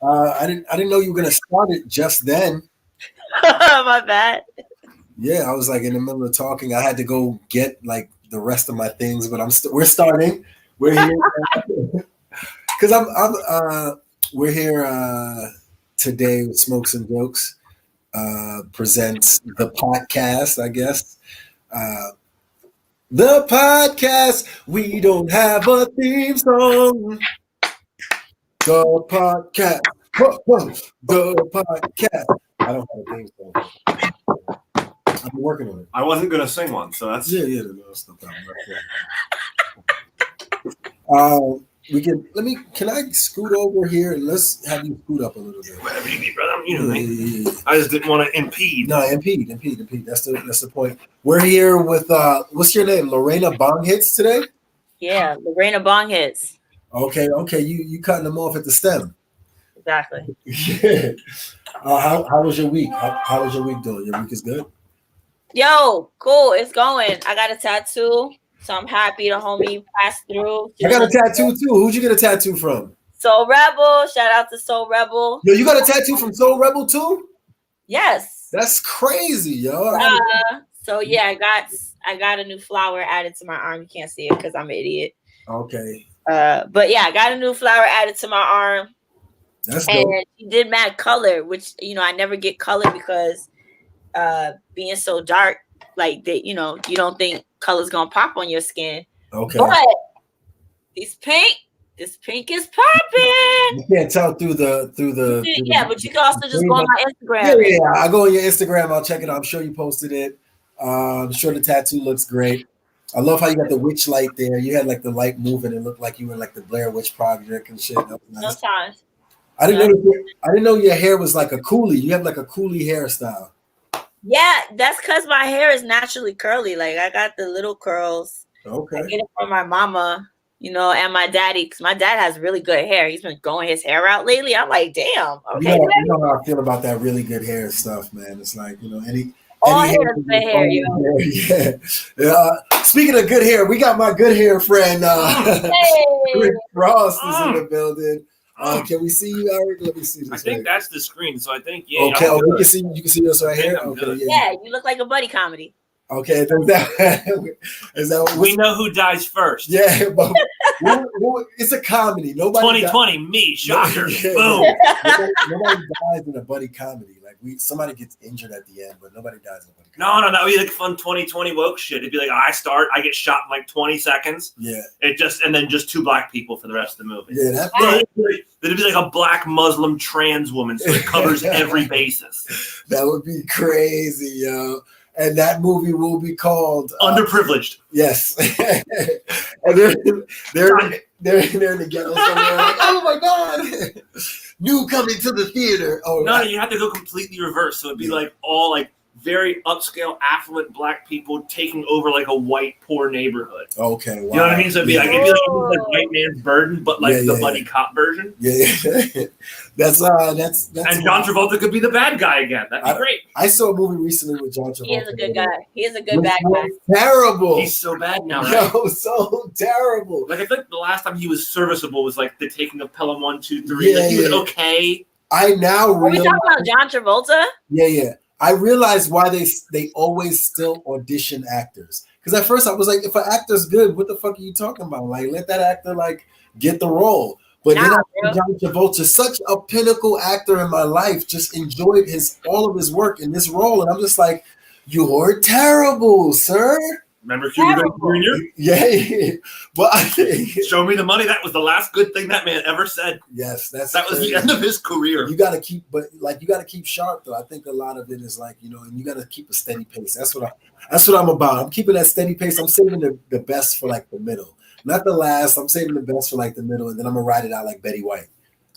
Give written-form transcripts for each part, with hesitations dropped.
I didn't know you were gonna start it just then. My bad. Yeah, I was like in the middle of talking. I had to go get like the rest of my things, but we're starting. We're here because we're here today with Smokes and Jokes. Presents the podcast, I guess. The podcast. We don't have a theme song. The podcast. The podcast. I don't have a theme song. I've been working on it. I wasn't gonna sing one, so that's no, that's no problem. Can I scoot over here and let's have you scoot up a little bit? Whatever you need, brother. You know me. I just didn't want to impede. No, impede. That's the point. We're here with what's your name? Lorena Bong Hits today? Yeah, Lorena Bong Hits. Okay. You cutting them off at the stem. Exactly. Yeah. How was your week? How was your week doing? Your week is good? Yo, cool. It's going. I got a tattoo, so I'm happy the homie passed through. I got a tattoo too. Who'd you get a tattoo from? Soul Rebel. Shout out to Soul Rebel. Yo, you got a tattoo from Soul Rebel too? Yes. That's crazy, yo. So yeah, I got a new flower added to my arm. You can't see it because I'm an idiot. Okay. But yeah, I got a new flower added to my arm. That's dope. And she did mad color, which I never get color because being so dark, like that, you don't think color's gonna pop on your skin. Okay. But this pink is popping. You can't tell through the but you can also just go on my Instagram. Yeah. I go on your Instagram. I'll check it out. I'm sure you posted it. I'm sure the tattoo looks great. I love how you got the witch light there. You had like the light moving. It looked like you were like the Blair Witch Project and shit. That was nice. Sometimes. I didn't know your hair was like a coolie. You have like a coolie hairstyle. Yeah, that's because my hair is naturally curly. Like I got the little curls. Okay. I get it from my mama, and my daddy, because my dad has really good hair. He's been growing his hair out lately. I'm like, damn. Okay. You know how I feel about that really good hair stuff, man. It's like, all hair is good hair, Yeah. Speaking of good hair, we got my good hair friend, Rick Frost is in the building. Can we see you, Eric? Let me see this. I think that's the screen, so I think Okay, you can see us right here. Okay, yeah, you look like a buddy comedy. Okay, is that we know who dies first? Yeah, but it's a comedy. Nobody 2020, me, shocker. Boom. Nobody dies in a buddy comedy. Like somebody gets injured at the end, but nobody dies in a buddy comedy. No, that would be like fun 2020 woke shit. It'd be like I get shot in like 20 seconds. Yeah. And then just two black people for the rest of the movie. Yeah, it'd be like a black Muslim trans woman, so it covers every basis. That would be crazy, yo. And that movie will be called Underprivileged. Yes. And they're in the ghetto somewhere like, oh my God. New coming to the theater. Oh no, you have to go completely reverse. So it'd be like all like very upscale, affluent black people taking over like a white, poor neighborhood. Okay, wow. You know what I mean? So it'd be like White Man's Burden, but like the buddy cop version. Yeah. That's and John Travolta could be the bad guy again. That'd be great. I saw a movie recently with John Travolta. He is a good guy. He is a good bad guy. Terrible. He's so bad now, right? No, so terrible. Like I think the last time he was serviceable was like the taking of Pelham 1, 2, 3. Like he was okay. I now realize. Are we talking about John Travolta? Yeah. I realized why they always still audition actors. Because at first I was like, if an actor's good, what the fuck are you talking about? Like, let that actor like get the role. But then John Travolta, such a pinnacle actor in my life, just enjoyed all of his work in this role, and I'm just like, you're terrible, sir. Remember Cuba Gooding Jr.? Yeah. But I think show me the money. That was the last good thing that man ever said. Yes, that was the end of his career. You got to keep sharp though. I think a lot of it is like, and you got to keep a steady pace. That's what I'm about. I'm keeping that steady pace. I'm saving the best for like the middle, not the last. I'm saving the best for like the middle, and then I'm gonna ride it out like Betty White.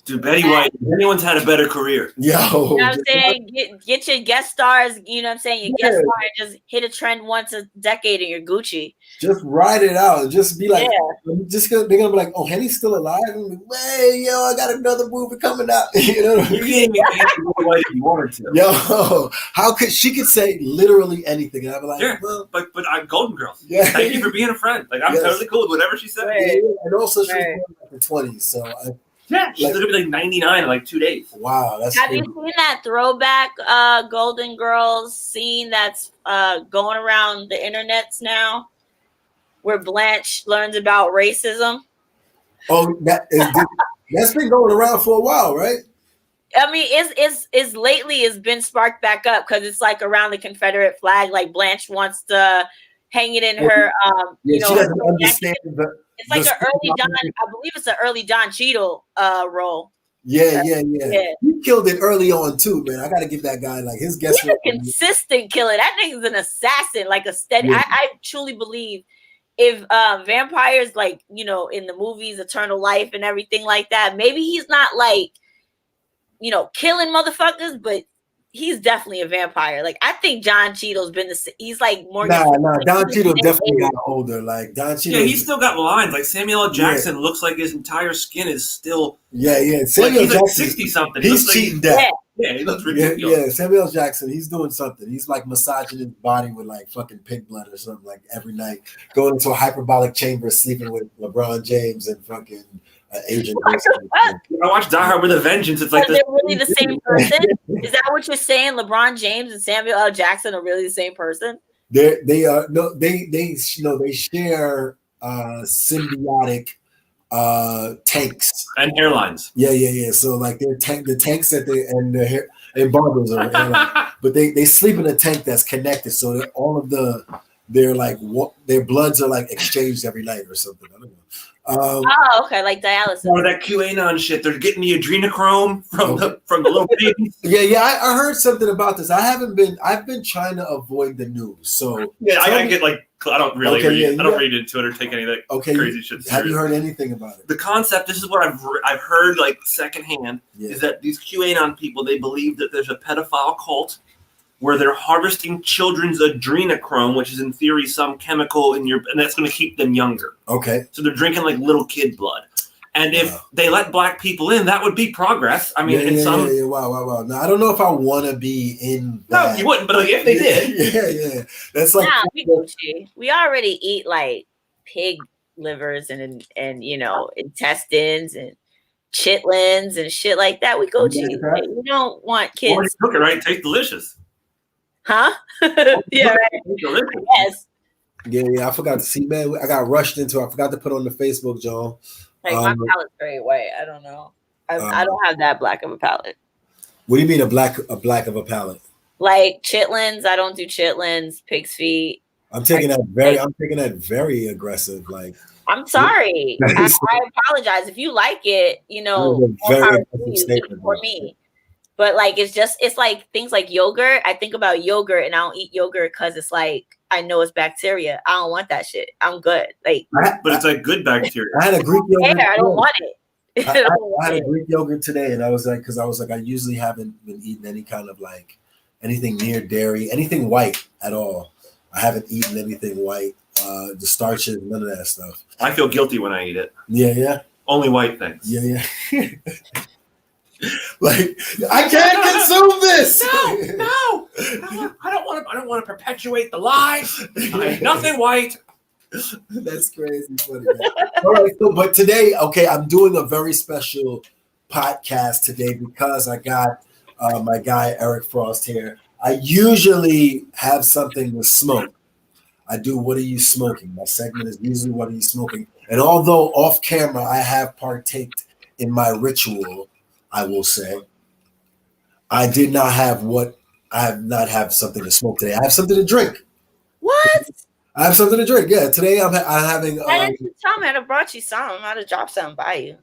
Dude, Betty White, anyone's had a better career. Yo. You know what I'm saying? Get your guest stars, you know what I'm saying? Your guest star, just hit a trend once a decade and you're Gucci. Just ride it out and just be like, they're gonna be like, oh, Henny's still alive? And like, hey, yo, I got another movie coming out. You know what I mean? You can't even answer Betty White if you wanted to. Yo, how could she could say literally anything? And I'd be like, well, but I'm Golden Girls. Yeah. Thank you for being a friend. Like I'm totally cool with whatever she said. Yeah. And also she was born in the 20s, so Yeah, she's gonna be like 99 in like 2 days. Wow, that's Have crazy. you seen that throwback Golden Girls scene that's going around the internets now, where Blanche learns about racism? Oh, that's been going around for a while, right? I mean, it's lately it's been sparked back up because it's like around the Confederate flag. Like Blanche wants to hang it in her, Yeah, she doesn't understand it's like an early Don. I believe it's an early Don Cheadle role. Yeah. He killed it early on too, man. I got to give that guy like his guess. He's a consistent killer. That nigga's an assassin, like a steady. Yeah. I truly believe if vampires, like, you know, in the movies, Eternal Life and everything like that, maybe he's not like, you know, killing motherfuckers, but he's definitely a vampire. Like, I think Don Cheadle's been he's like more. Nah, Don Cheadle definitely got older. Like Don Cheadle. Yeah, he's still got lines. Like Samuel L. Jackson looks like his entire skin is still. Yeah. Samuel he's Jackson, like 60-something. He's cheating death. Yeah, he looks ridiculous. Yeah, Samuel L. Jackson, he's doing something. He's like massaging his body with like fucking pig blood or something like every night. Going into a hyperbolic chamber, sleeping with LeBron James and fucking Agent. I watched Die Hard with a Vengeance. It's like they're really the same person. Is that what you're saying? LeBron James and Samuel L. Jackson are really the same person? They are no, they share symbiotic tanks and hairlines. Yeah. So like the tanks that they and the hair and barbers are, but they sleep in a tank that's connected. So that all of their bloods are like exchanged every night or something. I don't know. Okay, like dialysis. Or that QAnon shit. They're getting the adrenochrome from the little babies. Yeah. I heard something about this. I've been trying to avoid the news. So yeah, I get like I don't really read. I don't read into it or take any of that crazy shit. Have you heard anything about it? The concept. This is what I've heard like secondhand. Is that these QAnon people, they believe that there's a pedophile cult where they're harvesting children's adrenochrome, which is in theory some chemical in and that's going to keep them younger. Okay. So they're drinking like little kid blood. And if they let black people in, that would be progress. I mean, Wow. Now, I don't know if I want to be in that. No, you wouldn't, but like, if they did. Yeah. That's like... Nah, we already eat like pig livers and you know, intestines and chitlins and shit like that. We Gucci. Like, we don't want kids. Or you cook it right, it tastes delicious. Huh? Yeah, right. Yes. Yeah. I forgot to see, man. I got rushed into it. I forgot to put on the Facebook, John. Like my palate's very white. I don't know. I don't have that black of a palate. What do you mean a black of a palate? Like chitlins, I don't do chitlins. Pig's feet. I'm taking that very aggressive. Like, I'm sorry. I apologize if you like it. You know, very for me. But like it's like things like yogurt. I think about yogurt and I don't eat yogurt because it's like I know it's bacteria. I don't want that shit. I'm good. Like, but it's like good bacteria. I had a Greek yogurt. I don't want it. I had a Greek yogurt today, and I was like, I usually haven't been eating any kind of like anything near dairy, anything white at all. I haven't eaten anything white. The starches, none of that stuff. I feel guilty when I eat it. Yeah. Only white things. Yeah. Like, I can't consume this. No. I don't want to perpetuate the lies. I eat nothing white. That's crazy funny. All right, but today, I'm doing a very special podcast today because I got my guy Eric Frost here. I usually have something to smoke. I do What Are You Smoking? My segment is usually What Are You Smoking? And although off camera I have partaked in my ritual, I will say, I did not have something to smoke today. I have something to drink. What? I have something to drink. Yeah, today I'm having. Why didn't you tell me? I'd have brought you some. I'd have dropped something by you.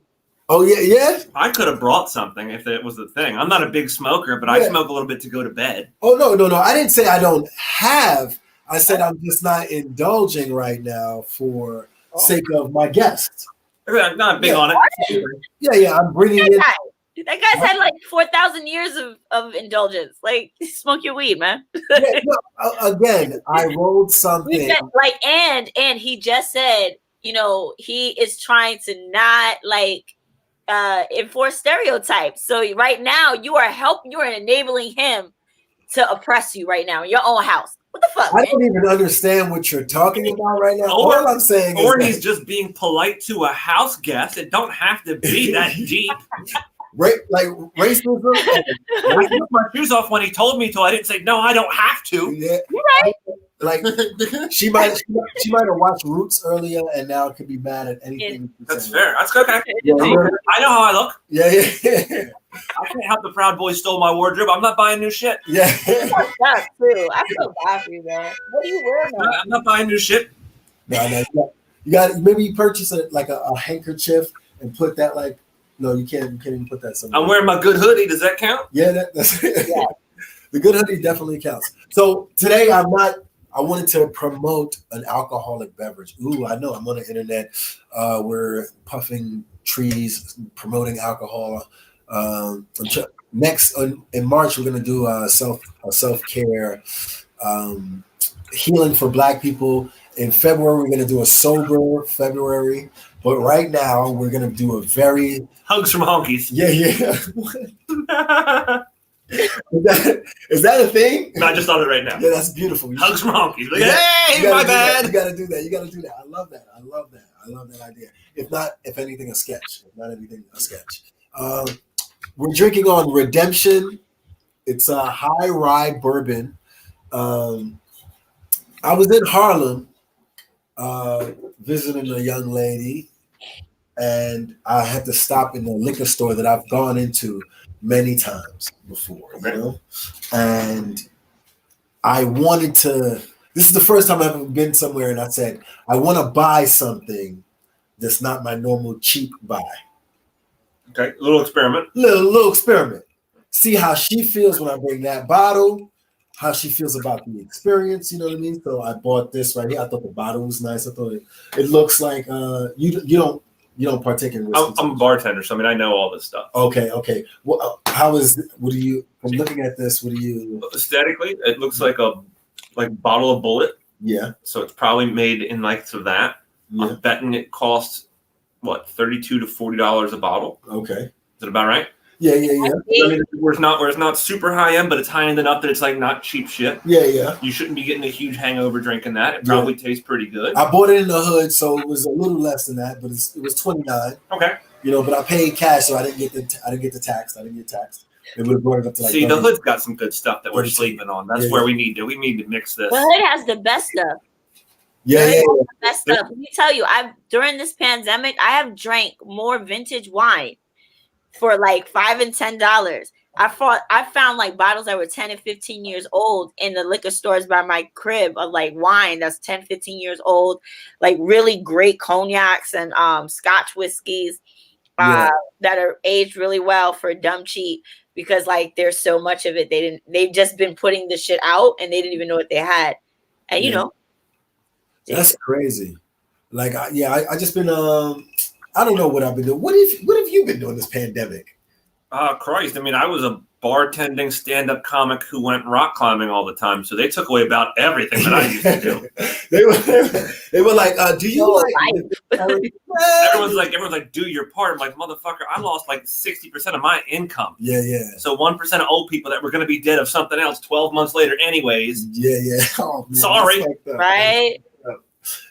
Oh yeah. I could have brought something if it was the thing. I'm not a big smoker, but I smoke a little bit to go to bed. Oh no. I didn't say I don't have. I said I'm just not indulging right now for sake of my guests. I'm not big on it. Yeah. I'm bringing it. That guy's had like 4,000 years of indulgence. Like, smoke your weed, man. Again, I rolled something. And he just said, you know, he is trying to not enforce stereotypes. So right now you are enabling him to oppress you right now in your own house. What the fuck? I don't even understand what you're talking about right now. Or, all I'm saying or is he's just being polite to a house guest. It don't have to be that deep. like racism. I took my shoes off when he told me to. I didn't say no. I don't have to. Yeah, You're right. like she might have watched Roots earlier and now could be mad at anything. That's fair. That's okay. Yeah, I know how I look. yeah. I can't help the Proud Boys stole my wardrobe. I'm not buying new shit. Yeah. That's true. I feel bad for you, man. What do you wear now? I'm not buying new shit. No, you got maybe you purchase a handkerchief and put that no, you can't even put that somewhere. I'm wearing my good hoodie. Does that count? Yeah, that's yeah. The good hoodie definitely counts. So today I wanted to promote an alcoholic beverage. Ooh, I know. I'm on the internet. We're puffing trees, promoting alcohol. Next in March, we're gonna do a self-care healing for Black people. In February, we're gonna do a sober February. But right now, we're gonna do a very Hugs from honkies. Yeah. Is that a thing? No, I just thought it right now. Yeah, that's beautiful. Hugs from honkies. Like, hey, my bad. You gotta do that. I love that. I love that idea. If anything, a sketch. If not anything, a sketch. We're drinking on Redemption. It's a high rye bourbon. I was in Harlem visiting a young lady, and I had to stop in the liquor store that I've gone into many times before, you know? And I wanted to, this is the first time I've ever been somewhere and I said, I want to buy something that's not my normal cheap buy. Okay, a little experiment. Little experiment. See how she feels when I bring that bottle, how she feels about the experience, you know what I mean? So I bought this right here. I thought the bottle was nice. I thought it looks like you don't partake in whiskey. I'm a bartender, so I mean I know all this stuff. Okay. Well, from looking at this, what do you aesthetically? It looks like a bottle of Bullet. Yeah. So it's probably made in likes of that. Yeah. I'm betting it costs $32 to $40 a bottle. Okay. Is it about right? Yeah. I mean, where it's not super high end, but it's high end enough that it's like not cheap shit. Yeah. You shouldn't be getting a huge hangover drinking that. It probably tastes pretty good. I bought it in the hood, so it was a little less than that, but it was $29. Okay. You know, but I paid cash, so I didn't get taxed. I didn't get taxed. It would have brought it up to See, the hood's got some good stuff that we're sleeping on. That's where we need to mix this. The hood has the best stuff. Yeah. The best stuff. Let me tell you, during this pandemic, I have drank more vintage wine for like $5 and $10. I found like bottles that were 10 and 15 years old in the liquor stores by my crib of like wine that's 10, 15 years old, like really great cognacs and Scotch whiskeys that are aged really well for dumb cheap, because like there's so much of it. They've just been putting the shit out and they didn't even know what they had. And you know, that's crazy. Like I just been I don't know what I've been doing. What have you been doing this pandemic? Christ. I mean, I was a bartending stand-up comic who went rock climbing all the time, so they took away about everything that I used to do. they were like, do you like everyone's like, do your part. I'm like, motherfucker, I lost like 60% of my income. Yeah. So 1% of old people that were going to be dead of something else 12 months later anyways. Yeah. Oh, man, sorry. Right?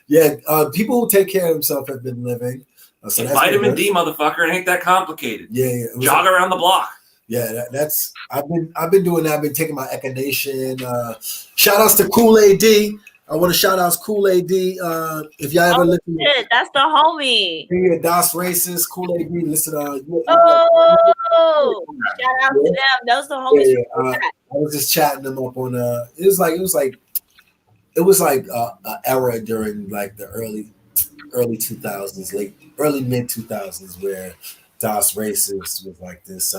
Yeah, people who take care of themselves have been living. So that's vitamin D, motherfucker. It ain't that complicated. Yeah. Jog around the block. Yeah, that's I've been doing that. I've been taking my echinacea. Shout outs to Kool Aid. I want to shout out Kool Aid. If y'all ever listen, that's the homie. Yeah, Das Racist, Kool Aid. Listen, shout out to them. Those the homies. I was just chatting them up on. It was like an era during like the early 2000s, early mid 2000s, where Das Racist was like this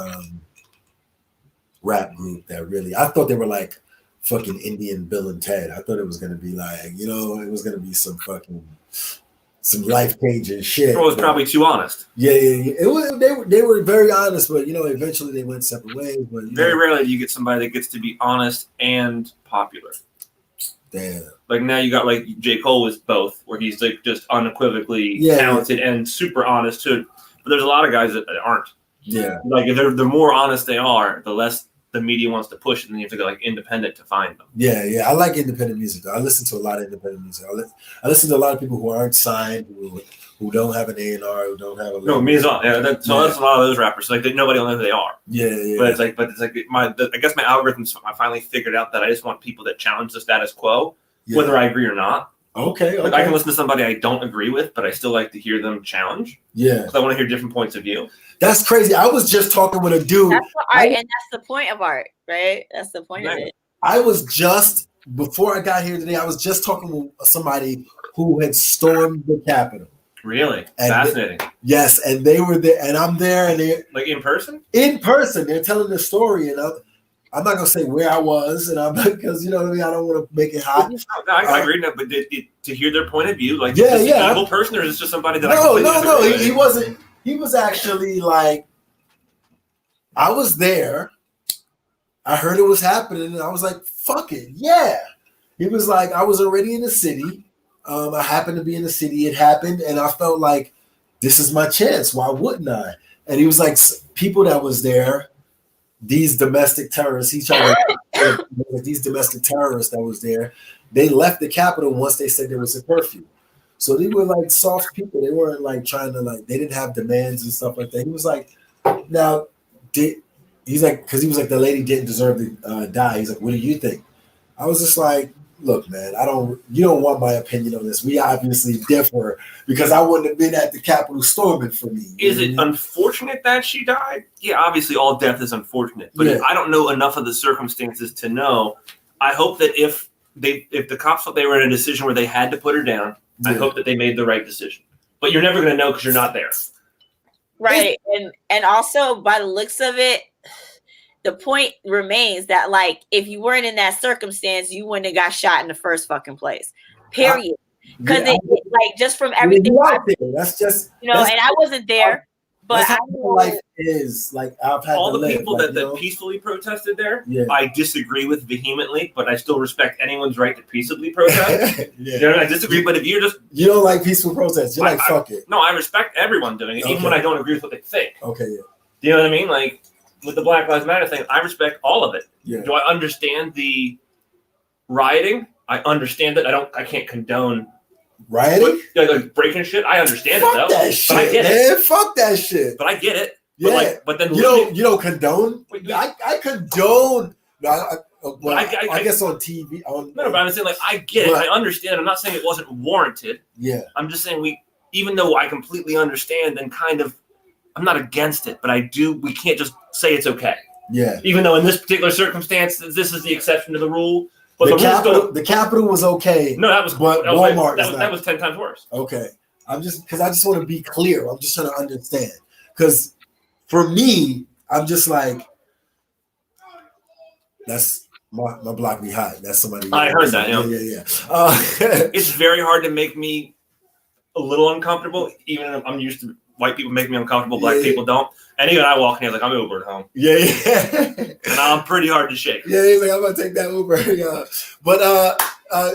rap group that really, I thought they were like fucking Indian Bill and Ted. I thought it was gonna be like, it was gonna be some life changing shit. It was probably too honest. Yeah. It was. They were very honest, but eventually they went separate ways. But very rarely do you get somebody that gets to be honest and popular. Damn. Like now you got like J. Cole is both, where he's like just unequivocally talented and super honest too. But there's a lot of guys that aren't. Yeah. Like if they're the more honest they are, the less the media wants to push it, and then you have to go like independent to find them. Yeah. I like independent music. I listen to a lot of independent music. I listen to a lot of people who aren't signed, who don't have an A&R, who don't have a. No, me as well. Yeah, that's a lot of those rappers. Like nobody will know who they are. Yeah. But it's like I guess my algorithms. I finally figured out that I just want people that challenge the status quo, whether I agree or not. Okay. Like I can listen to somebody I don't agree with, but I still like to hear them challenge. Yeah. Because I want to hear different points of view. That's crazy. I was just talking with a dude. That's what art, and that's the point of art, right? That's the point of it. I was just, before I got here today, I was just talking with somebody who had stormed the Capitol. Really? Fascinating. Yes, and they were there, and I'm there, and they like in person. In person, they're telling the story, and I'm not gonna say where I was, and I'm because you know what I mean. I don't want to make it hot. No, I agree, but to hear their point of view, like yeah, is this an evil person, or is this just somebody that no, he wasn't. He was actually like, I was there. I heard it was happening, and I was like, "Fuck it, yeah." He was like, I was already in the city. I happened to be in the city. It happened, and I felt like this is my chance. Why wouldn't I? And he was like, people that was there, these domestic terrorists. He tried to these domestic terrorists that was there. They left the Capitol once they said there was a curfew. So they were like soft people. They weren't like trying to like. They didn't have demands and stuff like that. He was like, now, he's like, because he was like, the lady didn't deserve to die. He's like, what do you think? I was just like, look, man, you don't want my opinion on this. We obviously differ because I wouldn't have been at the Capitol storming for me. Is it unfortunate that she died? Yeah, obviously all death is unfortunate, but I don't know enough of the circumstances to know. I hope that if the cops thought they were in a decision where they had to put her down, I hope that they made the right decision. But you're never going to know because you're not there. Right. And also by the looks of it, the point remains that like if you weren't in that circumstance, you wouldn't have got shot in the first fucking place. Period. Because like just from everything that's just and I wasn't there. But that's how life is. Like I've had all the live, people like, that peacefully protested there, I disagree with vehemently, but I still respect anyone's right to peacefully protest. You know, I disagree, but if you're just don't like peaceful protests, you're like fuck it. No, I respect everyone doing it, even when I don't agree with what they think. Okay, yeah. Do you know what I mean? Like with the Black Lives Matter thing, I respect all of it. Yeah. Do I understand the rioting? I understand it. I can't condone rioting, like breaking shit. I understand it though. That shit, but I get it. Fuck that shit. But I get it. Yeah. But then you don't condone. I condone. I guess on TV. But I'm saying like I get it. I understand. I'm not saying it wasn't warranted. Yeah. I'm just saying even though I completely understand and kind of, I'm not against it, but we can't just say it's okay. Yeah. Even though in this particular circumstance, this is the exception to the rule. But the Capitol was okay. No, that was Walmart. That was 10 times worse. Okay. I just want to be clear. I'm just trying to understand. Because for me, I'm just like, that's my block be hot. That's somebody. I heard that. Yeah. It's very hard to make me a little uncomfortable, even if I'm used to white people make me uncomfortable, black people don't. And even I walk in here like I'm Uber at home. Yeah. And I'm pretty hard to shake. Yeah, he's like, I'm gonna take that Uber. Yeah. But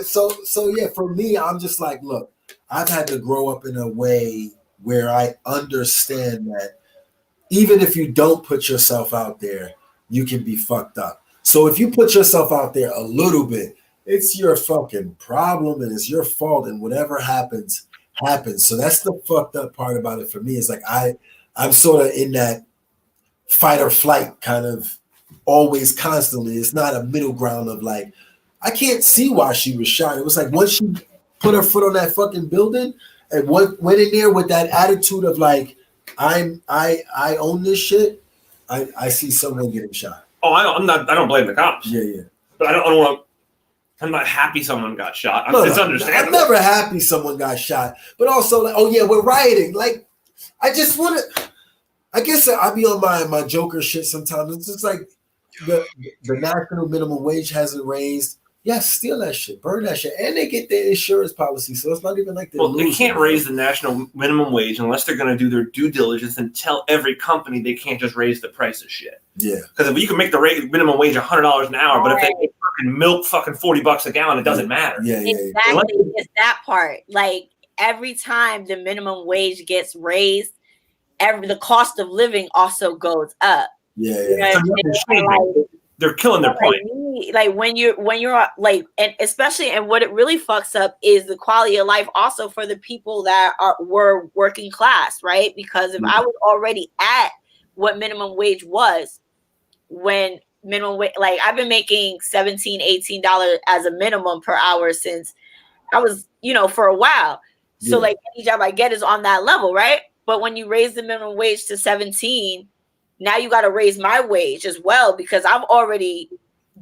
so yeah, for me, I'm just like, look, I've had to grow up in a way where I understand that even if you don't put yourself out there, you can be fucked up. So if you put yourself out there a little bit, it's your fucking problem and it's your fault, and whatever happens. So that's the fucked up part about it for me. Is like I'm sort of in that fight or flight kind of always constantly. It's not a middle ground of like, I can't see why she was shot. It was like once she put her foot on that fucking building and went in there with that attitude of like, I own this shit. I see someone getting shot. Oh, I don't blame the cops. Yeah. But I don't want to. I'm not happy someone got shot. It's understandable. I'm never happy someone got shot. But also, like, oh yeah, we're rioting. Like, I just want to. I guess I be on my Joker shit sometimes. It's just like the national minimum wage hasn't raised. Yeah, steal that shit, burn that shit, and they get their insurance policy. So it's not even like they can't raise the national minimum wage unless they're going to do their due diligence and tell every company they can't just raise the price of shit. Yeah, because if you can make the minimum wage $100 an hour, but if they fucking milk fucking $40 a gallon, it doesn't matter. Yeah, exactly. It's that part. Like every time the minimum wage gets raised, the cost of living also goes up. Yeah. You know they're killing their point. Like when you're like, and especially, and what it really fucks up is the quality of life also for the people that were working class, right? Because if I was already at what minimum wage was, when minimum wage, like I've been making $17, $18 as a minimum per hour since I was, for a while. So like any job I get is on that level, right? But when you raise the minimum wage to 17, now you got to raise my wage as well because I've already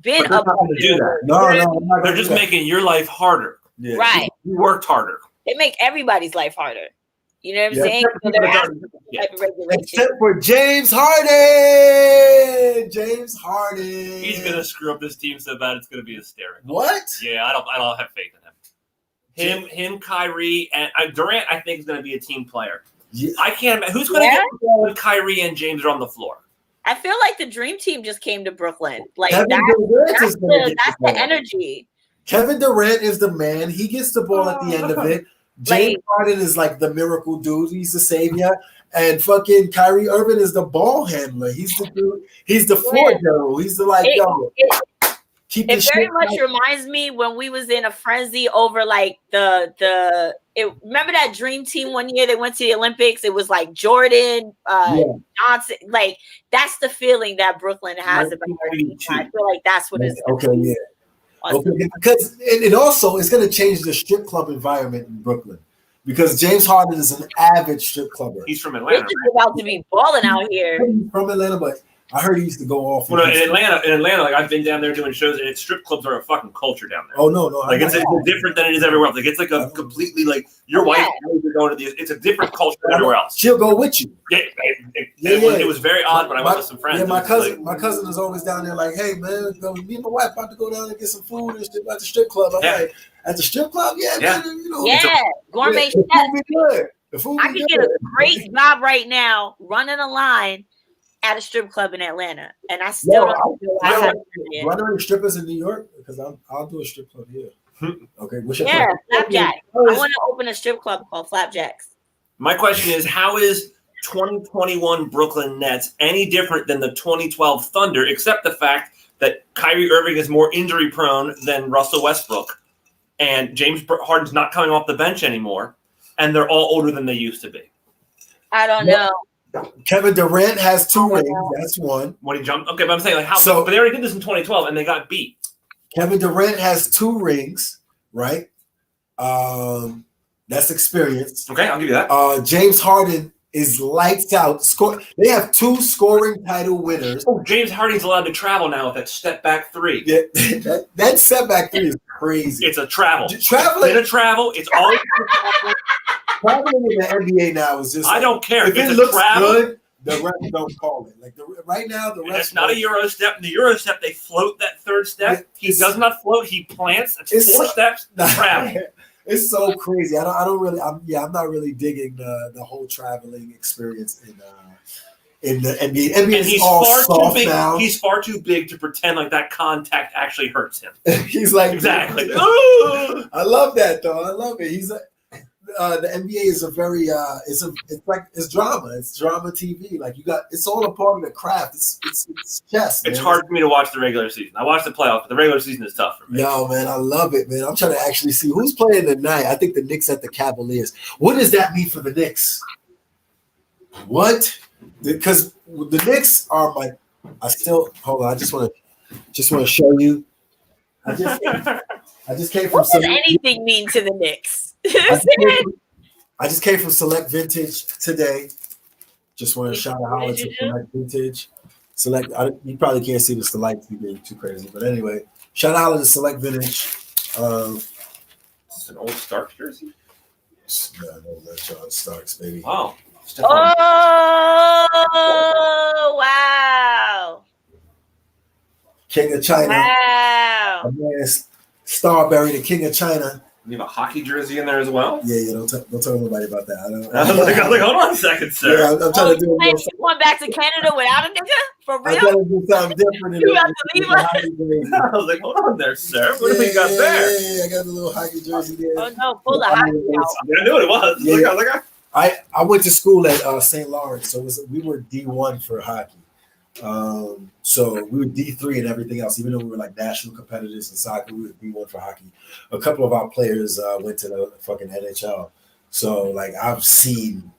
been up to do that. No, they're just making your life harder. Yeah. Right. You worked harder. They make everybody's life harder. You know what I'm saying? So Except for James Harden. James Harden. He's gonna screw up this team so bad it's gonna be hysterical. What? Yeah, I don't have faith in him. Him, Kyrie, and Durant. I think is gonna be a team player. Yeah. I can't. Who's gonna get the ball when Kyrie and James are on the floor? I feel like the dream team just came to Brooklyn. Like that's the energy. Kevin Durant is the man. He gets the ball at the end of it. James Harden is like the miracle dude. He's the savior. And fucking Kyrie Irving is the ball handler. He's the dude. He's the floor general. He's the It very much reminds me when we was in a frenzy over like remember that dream team one year they went to the Olympics? It was like Jordan, Johnson. Like that's the feeling that Brooklyn has about our team. I feel like that's what it's yeah. Okay, because it also is going to change the strip club environment in Brooklyn because James Harden is an avid strip clubber. He's from Atlanta. He's about to be balling out here. He's from Atlanta, but I heard he used to go off. Well, in Atlanta, like I've been down there doing shows, and strip clubs are a fucking culture down there. Oh no, like it's different than it is everywhere else. Like it's like a completely like your wife is going to these. It's a different culture than everywhere else. She'll go with you. Yeah, it was very odd when I went with some friends. Yeah, my cousin is always down there. Like, hey man, me and my wife about to go down and get some food and shit at the strip club. I'm like, at the strip club, man, gourmet chef. The food I could get a great job right now running a line at a strip club in Atlanta, and I still don't feel like I know any strippers in New York because I'll do a strip club here. Okay, Flapjack. I want to open a strip club called Flapjacks. My question is, how is 2021 Brooklyn Nets any different than the 2012 Thunder, except the fact that Kyrie Irving is more injury prone than Russell Westbrook, and James Harden's not coming off the bench anymore, and they're all older than they used to be? I don't know. Kevin Durant has 2 rings. That's one. When he jumped, okay, but I'm saying like how. So, but they already did this in 2012, and they got beat. Kevin Durant has 2 rings, right? That's experience. Okay, I'll give you that. James Harden is lights out. They have 2 scoring title winners. Oh, James Harden's allowed to travel now with that step back 3. Yeah, that step back 3 is crazy. It's a travel. Traveling. It's a travel. It's always. Traveling in the NBA now is just. I don't care if it looks good. The refs don't call it. Like right now, the refs. It's not a Euro step. In the Euro step, they float that 3rd step. He does not float. He plants. It's 4 steps. Travel. It's so crazy. I'm not really digging the whole traveling experience in the NBA. NBA is all soft now. He's far too big to pretend like that contact actually hurts him. He's like exactly. I love that though. I love it. He's the NBA is a very it's drama. It's drama TV. Like it's all a part of the craft. It's chess. It's hard for me to watch the regular season. I watch the playoffs, but the regular season is tough for me. Yo, man, I love it, man. I'm trying to actually see who's playing tonight. I think the Knicks at the Cavaliers. What does that mean for the Knicks? What? Because the Knicks are hold on. I just want to show you. I just came from. What does anything mean to the Knicks? I just came from Select Vintage today. Just want to shout out to Select Vintage. You probably can't see the Select being too crazy, but anyway, shout out to Select Vintage. Is this an old Starks jersey? No, that's John Starks, baby. Wow. Oh, wow. King of China. Wow. Starberry, the King of China. You have a hockey jersey in there as well? Yeah. Don't tell nobody about that. I was like, hold on a second, sir. Yeah, I'm trying to do you going back to Canada without a nigga? For real? I'm trying to do something different. You have to leave us? I was like, hold on there, sir. What do we got there? Yeah, I got a little hockey jersey there. Oh, no. Pull the hockey out. I knew what it was. Yeah. I was like, I went to school at St. Lawrence, so we were D1 for hockey. So we were D3 and everything else. Even though we were like national competitors in soccer, we were D1 for hockey. A couple of our players went to the fucking NHL. So like I've seen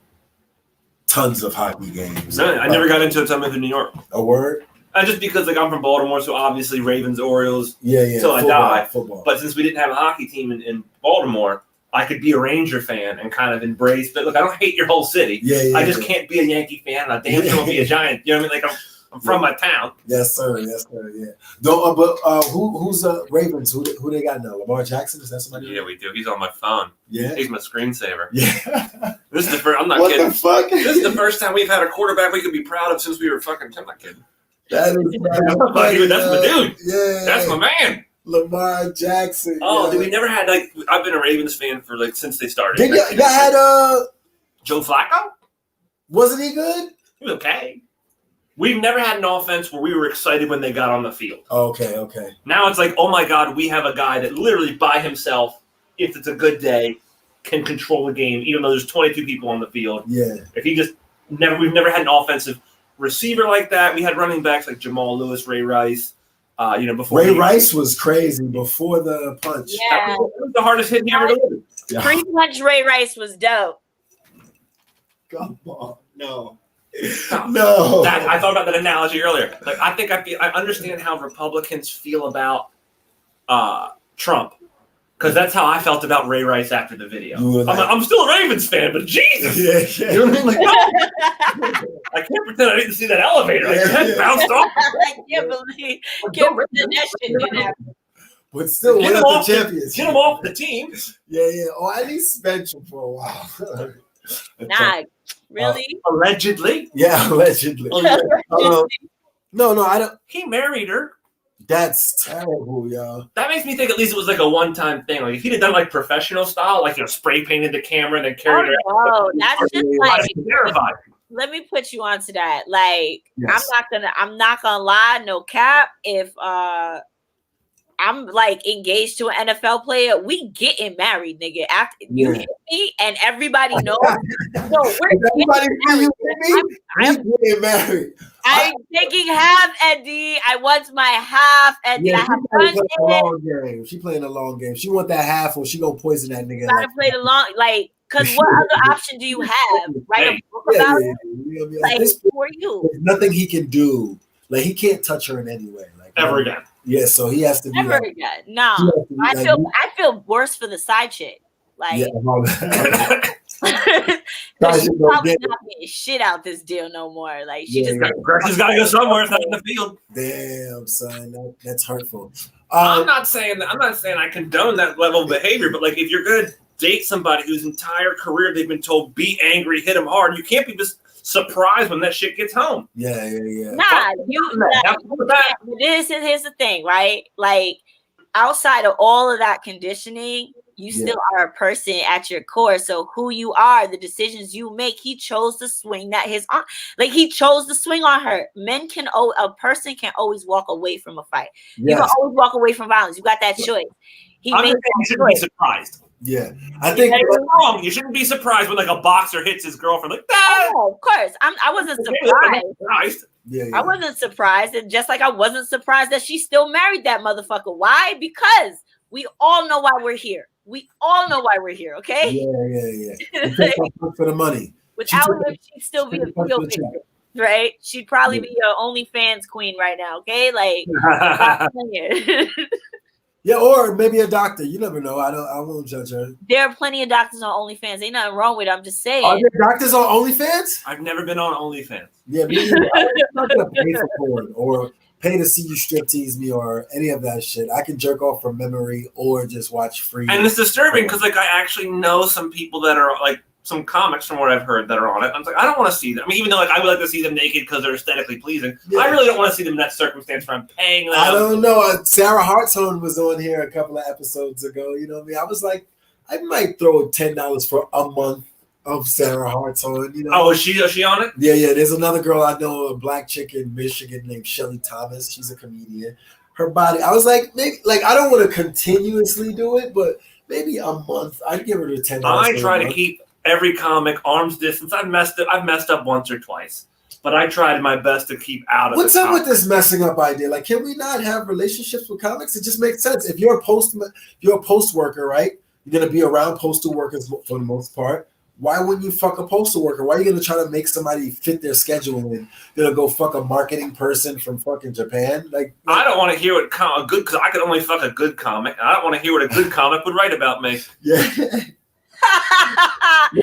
tons of hockey games. No, I never got into it until I moved to New York. A word? Just because like I'm from Baltimore, so obviously Ravens, Orioles, yeah, till I die. Football. But since we didn't have a hockey team in Baltimore, I could be a Ranger fan and kind of embrace. But look, I don't hate your whole city. I just can't be a Yankee fan. I damn sure will be a Giant. You know what I mean? Like I'm from my town. Yes, sir. Yeah. No, but who's Ravens? Who they got now? Lamar Jackson? Is that somebody? Yeah, we do. He's on my phone. Yeah, he's my screensaver. Yeah. This is the first. I'm not kidding. What the fuck? This is the first time we've had a quarterback we could be proud of since we were fucking. I'm not kidding. That's my dude. Yeah, that's my man. Lamar Jackson. Oh, dude, we never had like. I've been a Ravens fan for like since they started. Did you had Joe Flacco? Wasn't he good? He was okay. We've never had an offense where we were excited when they got on the field. Okay. Now it's like, oh my God, we have a guy that literally by himself, if it's a good day, can control the game, even though there's 22 people on the field. Yeah. If he just we've never had an offensive receiver like that. We had running backs like Jamal Lewis, Ray Rice. Before Ray Rice was crazy before the punch. Yeah. That was the hardest hit he ever did. Pre-punch Ray Rice was dope. Come on, no. I thought about that analogy earlier. Like I understand how Republicans feel about Trump, because that's how I felt about Ray Rice after the video. I'm still a Ravens fan, but Jesus, yeah. You know what I mean? Like, no. I can't pretend I didn't see that elevator. I just bounced off. I can't pretend that shit didn't happen. But still, win the championship. Get him off the team. Yeah. Or at least bench him for a while. Nah. Really? Allegedly. Yeah, allegedly. No, I don't. He married her. That's terrible, y'all. That makes me think at least it was like a one-time thing. Like if he'd have done like professional style, like spray painted the camera and then carried her. Oh, that's just like terrified. Let me put you onto that. Like yes. I'm not gonna lie, no cap. If I'm like engaged to an NFL player, we getting married, nigga. After you hit me and everybody knows. No, everybody I'm getting married. I'm taking half, Eddie. I want my half, Eddie. Yeah, I have a long game. She playing a long game. She want that half, or she gonna poison that nigga. Gotta play the long, like, because what other option do you have? Write a book about it. Like, who are you? There's nothing he can do. Like he can't touch her in any way. Like ever again. Yeah, so he has to be never again. No, I feel worse for the side chick. Like, she's probably not getting shit out this deal no more. Like, she's got to go somewhere. It's not in the field. Damn, son, that's hurtful. I'm not saying I condone that level of behavior, but like if you're gonna date somebody whose entire career they've been told be angry, hit them hard, you can't be just surprised when that shit gets home. Yeah. Nah, here's the thing, right? Like outside of all of that conditioning, you still are a person at your core. So who you are, the decisions you make, he chose to swing he chose to swing on her. A person can always walk away from a fight. Yes. You can always walk away from violence. You got that choice. You shouldn't be surprised. Yeah, I think wrong. You shouldn't be surprised when like a boxer hits his girlfriend like that. Oh, of course. I wasn't surprised. Yeah. I wasn't surprised, and just like I wasn't surprised that she still married that motherfucker. Why? Because we all know why we're here. Okay. Yeah. For the money. Without her, she'd still be a video victim, right? She'd probably be your OnlyFans queen right now. Okay, like. Yeah, or maybe a doctor. You never know. I won't judge her. There are plenty of doctors on OnlyFans. Ain't nothing wrong with it. I'm just saying. Are there doctors on OnlyFans? I've never been on OnlyFans. Yeah, me either. I'm not gonna pay for porn or pay to see you strip tease me or any of that shit. I can jerk off from memory or just watch free. And it's disturbing because like I actually know some people that are like some comics from what I've heard that are on it. I'm like, I don't want to see them. I mean, even though like I would like to see them naked because they're aesthetically pleasing, I really don't want to see them in that circumstance where I'm paying them. I don't know. Sarah Hartshorn was on here a couple of episodes ago. You know what I mean? I was like, I might throw $10 for a month of Sarah Hartshorn. You know? Oh, is she on it? Yeah. There's another girl I know, a black chick in Michigan named Shelly Thomas. She's a comedian. Her body, I was like, maybe like I don't want to continuously do it, but maybe a month. I'd give her the $10. I try to keep every comic arm's distance. I've messed up once or twice. But I tried my best to keep out of. What's up with this messing up idea? Like, can we not have relationships with comics? It just makes sense. If you're a post worker, right? You're gonna be around postal workers for the most part. Why wouldn't you fuck a postal worker? Why are you gonna try to make somebody fit their schedule and you're gonna go fuck a marketing person from fucking Japan? Like, I don't want to hear what a good, because I could only fuck a good comic. I don't want to hear what a good comic would write about me. Yeah. I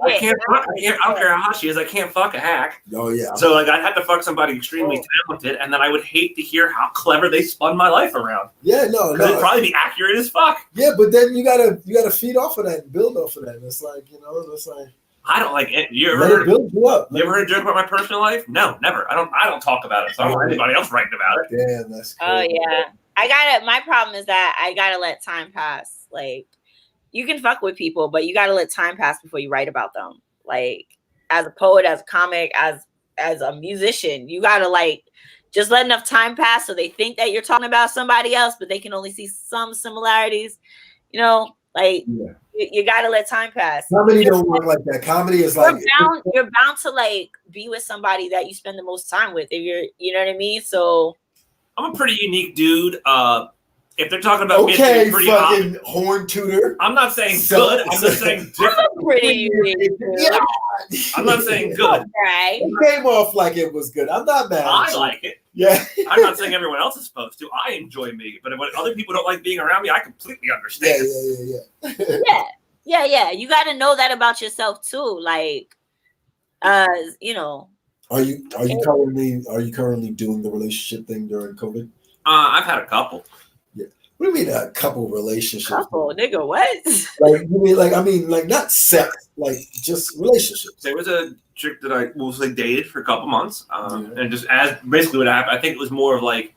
don't care how hot she is. I can't fuck a hack. Oh yeah. So like, I'd have to fuck somebody extremely talented, and then I would hate to hear how clever they spun my life around. Yeah, no. It'd probably be accurate as fuck. Yeah, but then you gotta feed off of that and build off of that. And it's like, it's like, I don't like it. You let it build you up. You ever heard a joke about my personal life? No, never. I don't talk about it. So I don't want anybody else writing about it. Damn, that's crazy. Oh yeah. My problem is that I gotta let time pass. Like, you can fuck with people, but you gotta let time pass before you write about them. Like, as a poet, as a comic, as a musician, you gotta like just let enough time pass so they think that you're talking about somebody else, but they can only see some similarities. You gotta let time pass. Comedy don't work like that. Comedy is like you're bound to like be with somebody that you spend the most time with. If you know what I mean. So I'm a pretty unique dude. If they're talking about me, pretty fucking horn tutor. I'm not saying good. I'm just saying different. I'm pretty unique. Yeah. I'm not saying good. Right. It came off like it was good. I'm not mad. I like it. Yeah. I'm not saying everyone else is supposed to. I enjoy me, but when other people don't like being around me, I completely understand. Yeah. You got to know that about yourself too. Like, Are you currently doing the relationship thing during COVID? I've had a couple. Yeah. What do you mean a couple relationships? Couple, nigga, what? Like, you mean like not sex, like just relationships. There was a chick that I dated for a couple months, and just as basically what happened, I think it was more of like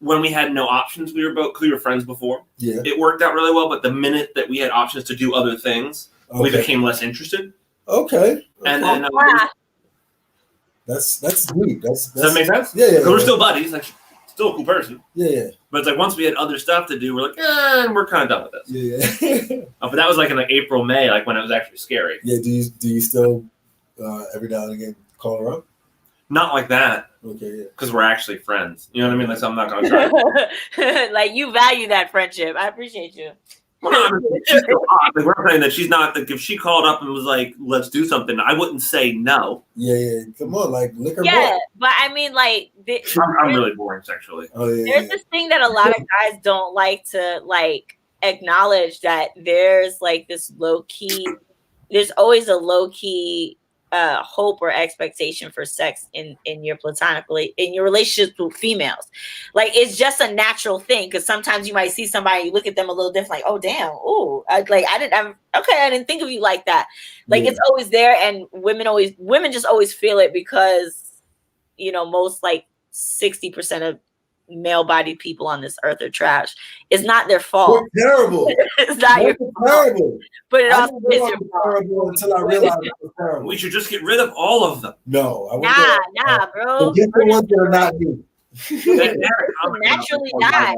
when we had no options. We were friends before. Yeah, it worked out really well. But the minute that we had options to do other things, we became less interested. Okay. And then that's deep. Does that make sense? Yeah. Because we're still buddies. Like, still a cool person. Yeah. But it's like once we had other stuff to do, we're like, we're kind of done with this. Yeah. But that was like in like April, May, like when it was actually scary. Yeah. Do you still every now and again call her up? Not like that. Okay. Yeah. Because we're actually friends. You know what I mean? Like, so I'm not gonna try. Like, you value that friendship. I appreciate you. Well, she's still hot. Like, we're saying that she's not. Like, if she called up and was like, "Let's do something," I wouldn't say no. Yeah. Come on, like lick her. Yeah, but I mean, like, I'm really boring sexually. Oh yeah. There's this thing that a lot of guys don't like to like acknowledge, that there's like this low key. There's always a low key hope or expectation for sex in your in your relationships with females. Like, it's just a natural thing, because sometimes you might see somebody, you look at them a little different, like, oh damn, oh, I didn't think of you like that. Like, it's always there, and women just always feel it, because most like 60% of male-bodied people on this earth are trash. It's not their fault. We're terrible. It's not your fault. But it also is your fault. Until I realized it was terrible. We should just get rid of all of them. No, nah, bro. Get the ones that are not me. Naturally die.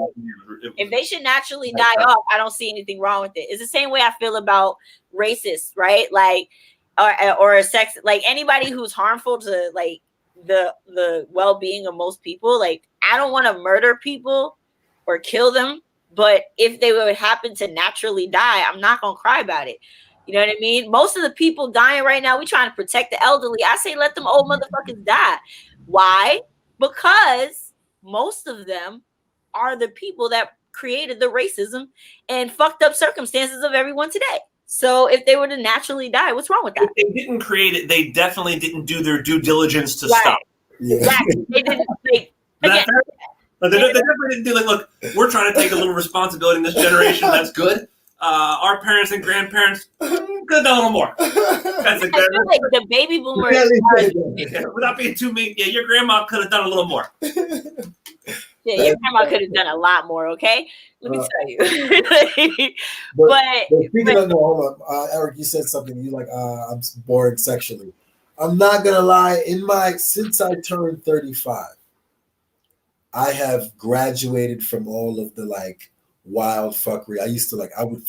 If they should naturally die off, I don't see anything wrong with it. It's the same way I feel about racists, right? Like, or sex, like anybody who's harmful to like the well-being of most people. Like, I don't want to murder people or kill them, but if they would happen to naturally die, I'm not gonna cry about it. You know what I mean? Most of the people dying right now, we trying to protect the elderly. I say let them old motherfuckers die. Why? Because most of them are the people that created the racism and fucked up circumstances of everyone today. So if they were to naturally die, what's wrong with that? If they didn't create it, they definitely didn't do their due diligence to stop. Yeah. Exactly. They didn't. They definitely didn't do like, look, we're trying to take a little responsibility in this generation. That's good. Our parents and grandparents could have done a little more. That's a good. Like the baby boomers. Without being too mean, yeah, your grandma could have done a little more. Yeah, your grandma could have done a lot more. Okay, let me tell you. but speaking of, no, hold on, Eric, you said something. You like, I'm bored sexually. I'm not gonna lie. Since I turned 35, I have graduated from all of the like wild fuckery. I used to I would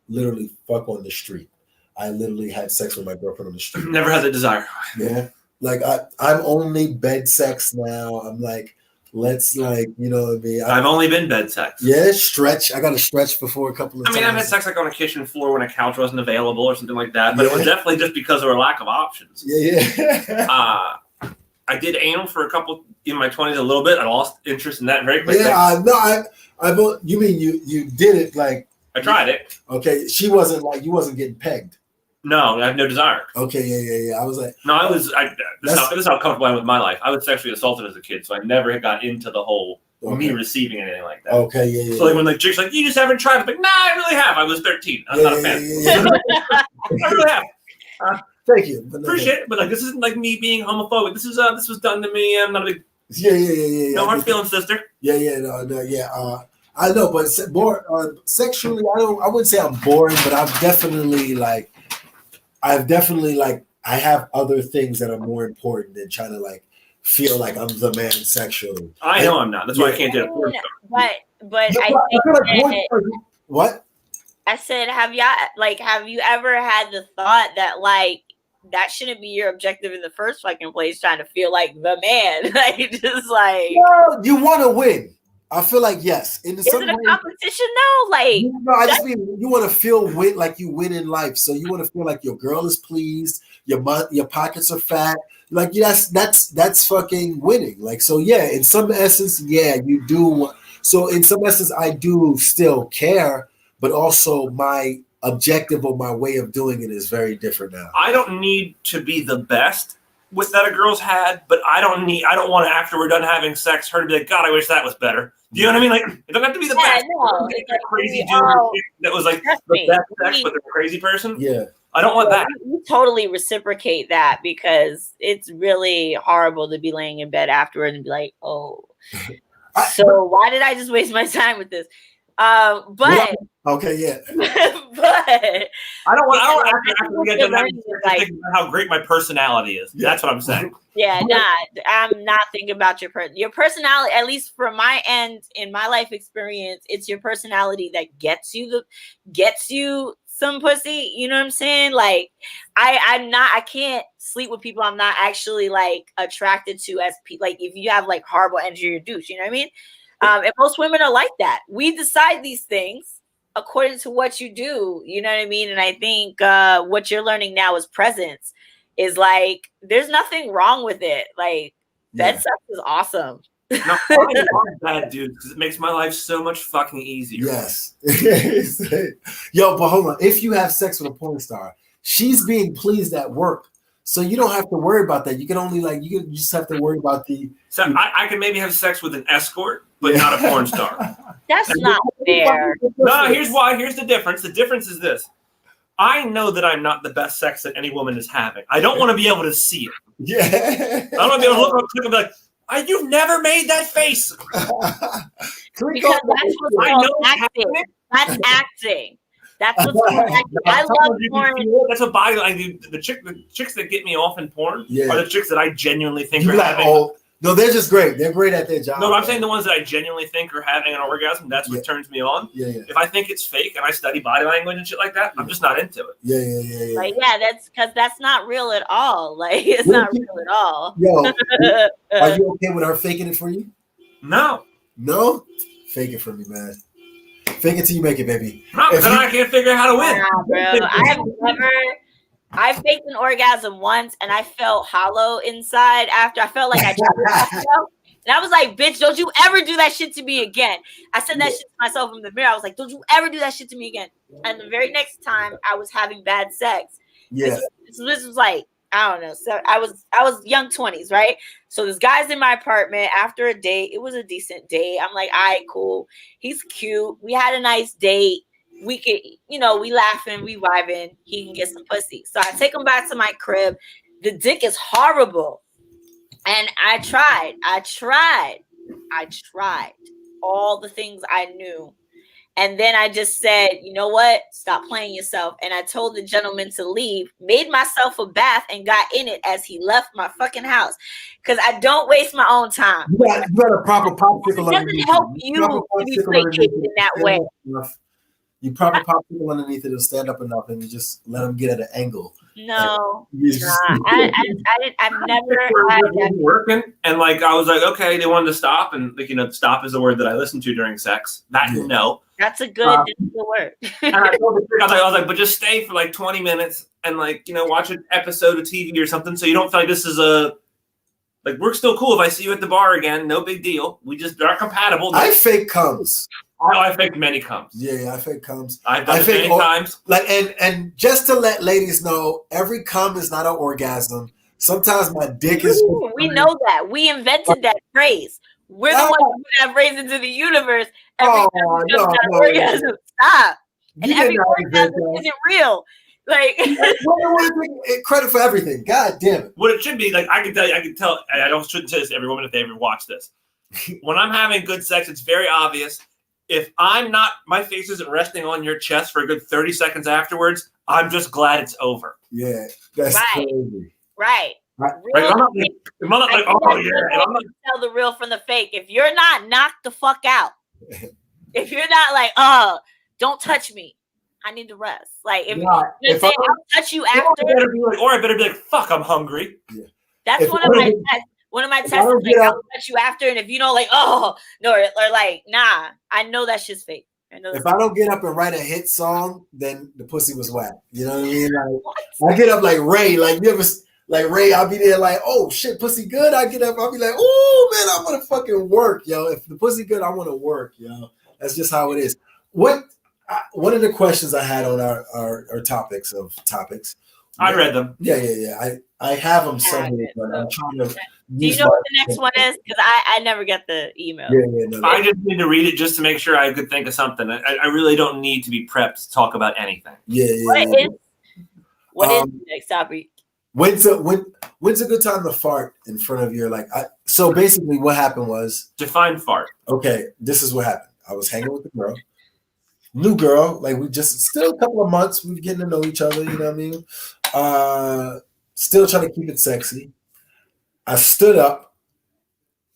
literally fuck on the street. I literally had sex with my girlfriend on the street. Never had the desire. Yeah. Like I'm only bed sex now. I'm like, let's like, you know what I mean? I've only been bed sex. Yeah, stretch. I got to stretch before a couple of times. I've had sex like on a kitchen floor when a couch wasn't available or something like that, but it was definitely just because of a lack of options. Yeah. I did anal for a couple in my 20s a little bit. I lost interest in that very quickly. Yeah, no, you mean you did it like I tried it. Okay, she wasn't like you wasn't getting pegged. No, I have no desire. Okay, yeah. I was like, no, this is how comfortable I am with my life. I was sexually assaulted as a kid, so I never got into the whole me receiving anything like that. Okay, yeah. So like when the chick's like, you just haven't tried, I'm like, nah, I really have. I was 13. I'm not a fan. I really have. Thank you. Appreciate it, but like this isn't like me being homophobic. This was done to me. I'm not a big Yeah. No hard feelings, sister. Yeah. I know, but more sexually, I wouldn't say I'm boring, but I have other things that are more important than trying to like feel like I'm the man sexually. I know I'm not. That's why I can't do it. But I feel like what? I said, have you ever had the thought that like that shouldn't be your objective in the first fucking place, trying to feel like the man? Like just like you want to win. I feel like yes. Is it a competition though? Like no, I just mean you want to feel like you win in life. So you want to feel like your girl is pleased, your pockets are fat. Like that's fucking winning. Like so, yeah. In some essence, yeah, you do. So in some essence, I do still care, but also my objective or my way of doing it is very different now. I don't need to be the best with that a girl's had, but I don't want to, after we're done having sex, her to be like, God, I wish that was better. Do you know what I mean? Like, it doesn't have to be the best. No, a crazy dude that was like the best sex, but they're a crazy person. Yeah. I don't want that. You totally reciprocate that because it's really horrible to be laying in bed afterward and be like, oh, so why did I just waste my time with this? But okay, yeah. But I don't want to get done like how great my personality is. Yeah. That's what I'm saying. Yeah, I'm not thinking about your personality. At least from my end, in my life experience, it's your personality that gets you some pussy. You know what I'm saying? Like, I can't sleep with people I'm not actually like attracted to as like if you have like horrible energy, you're a douche. You know what I mean? And most women are like that. We decide these things according to what you do. You know what I mean? And I think what you're learning now is presence. Is like there's nothing wrong with it. Like bed sex is awesome. No, I love that, dude, because it makes my life so much fucking easier. Yes. Yo, but hold on. If you have sex with a porn star, she's being pleased at work. So you don't have to worry about that. You can only you just have to worry about the. So I can maybe have sex with an escort, but not a porn star. That's not fair. No, here's why. Here's the difference. The difference is this. I know that I'm not the best sex that any woman is having. I don't want to be able to see it. Yeah. I don't want to be able to look up and be like, you've never made that face. Because that's what's called acting. That's acting. That's what's called acting. I love porn. That's what body. The chicks that get me off in porn are the chicks that I genuinely think are having. No, they're just great. They're great at their job. No, I'm saying the ones that I genuinely think are having an orgasm. That's what turns me on. Yeah. If I think it's fake and I study body language and shit like that, I'm just not into it. Yeah. Like, that's because that's not real at all. Like, it's not real at all. Yo, are you okay with her faking it for you? No. No? Fake it for me, man. Fake it till you make it, baby. No, because I can't figure out how to win. Nah, bro. I faked an orgasm once and I felt hollow inside after. I felt like I tried myself. And I was like, bitch, don't you ever do that shit to me again. I said that shit to myself in the mirror. I was like, don't you ever do that shit to me again. And the very next time I was having bad sex. Yeah. This was like, I don't know. So I was young 20s, right? So this guy's in my apartment after a date. It was a decent date. I'm like, all right, cool. He's cute. We had a nice date. We could, we laughing, we vibing. He can get some pussy. So I take him back to my crib. The dick is horrible. And I tried all the things I knew. And then I just said, you know what? Stop playing yourself. And I told the gentleman to leave, made myself a bath, and got in it as he left my fucking house. Because I don't waste my own time. You got a proper popsicle. It doesn't help you to be placated in that way. You proper popsicle underneath it, it'll stand up enough, and you just let them get at an angle. No, I've never had that. Working, and like I was like, okay, they wanted to stop, and like stop is the word that I listen to during sex. That no, that's a good word. And I was like, but just stay for like 20 minutes and like watch an episode of TV or something, so you don't feel like this is like we're still cool if I see you at the bar again. No big deal. We just are compatible. I fake comes. I fake many comes. Yeah, I fake comes. I've done it many times. Like and just to let ladies know, every cum is not an orgasm. Sometimes my dick is. We know that. We invented that phrase. We're the ones who put that phrase into the universe. Every time it comes out orgasm. Stop. And every orgasm isn't real. Like, I want to take credit for everything. God damn it. What it should be, like, I can tell. I shouldn't say this to every woman if they ever watch this. When I'm having good sex, it's very obvious. If my face isn't resting on your chest for a good 30 seconds afterwards, I'm just glad it's over. Yeah, that's crazy. Right. Like, I'm not like, oh yeah. Tell the real from the fake. If you're not knocked the fuck out, if you're not like, oh, don't touch me, I need to rest. Like, if I'll touch you after, I better be like, fuck, I'm hungry. Yeah. That's one of my tests is like, I'll touch you after, and if you don't like, oh no, or like, nah, I know that shit's fake. If I don't get up and write a hit song, then the pussy was whack. You know what I mean? Like, I get up like Ray. Like, you ever like Ray? I'll be there like, oh shit, pussy good. I get up, I'll be like, oh man, I want to fucking work, yo. If the pussy good, I want to work, yo. That's just how it is. One of the questions I had on our topics. I read them. Yeah. I have them somewhere, but I'm trying to. Do you know what the next one is? Because I never get the email. Yeah. I just need to read it just to make sure I could think of something. I really don't need to be prepped to talk about anything. What is the next topic? When's a good time to fart in front of your so basically what happened was define fart. Okay, this is what happened. I was hanging with a girl. New girl, like we just still a couple of months, we're getting to know each other, you know what I mean? Still trying to keep it sexy. I stood up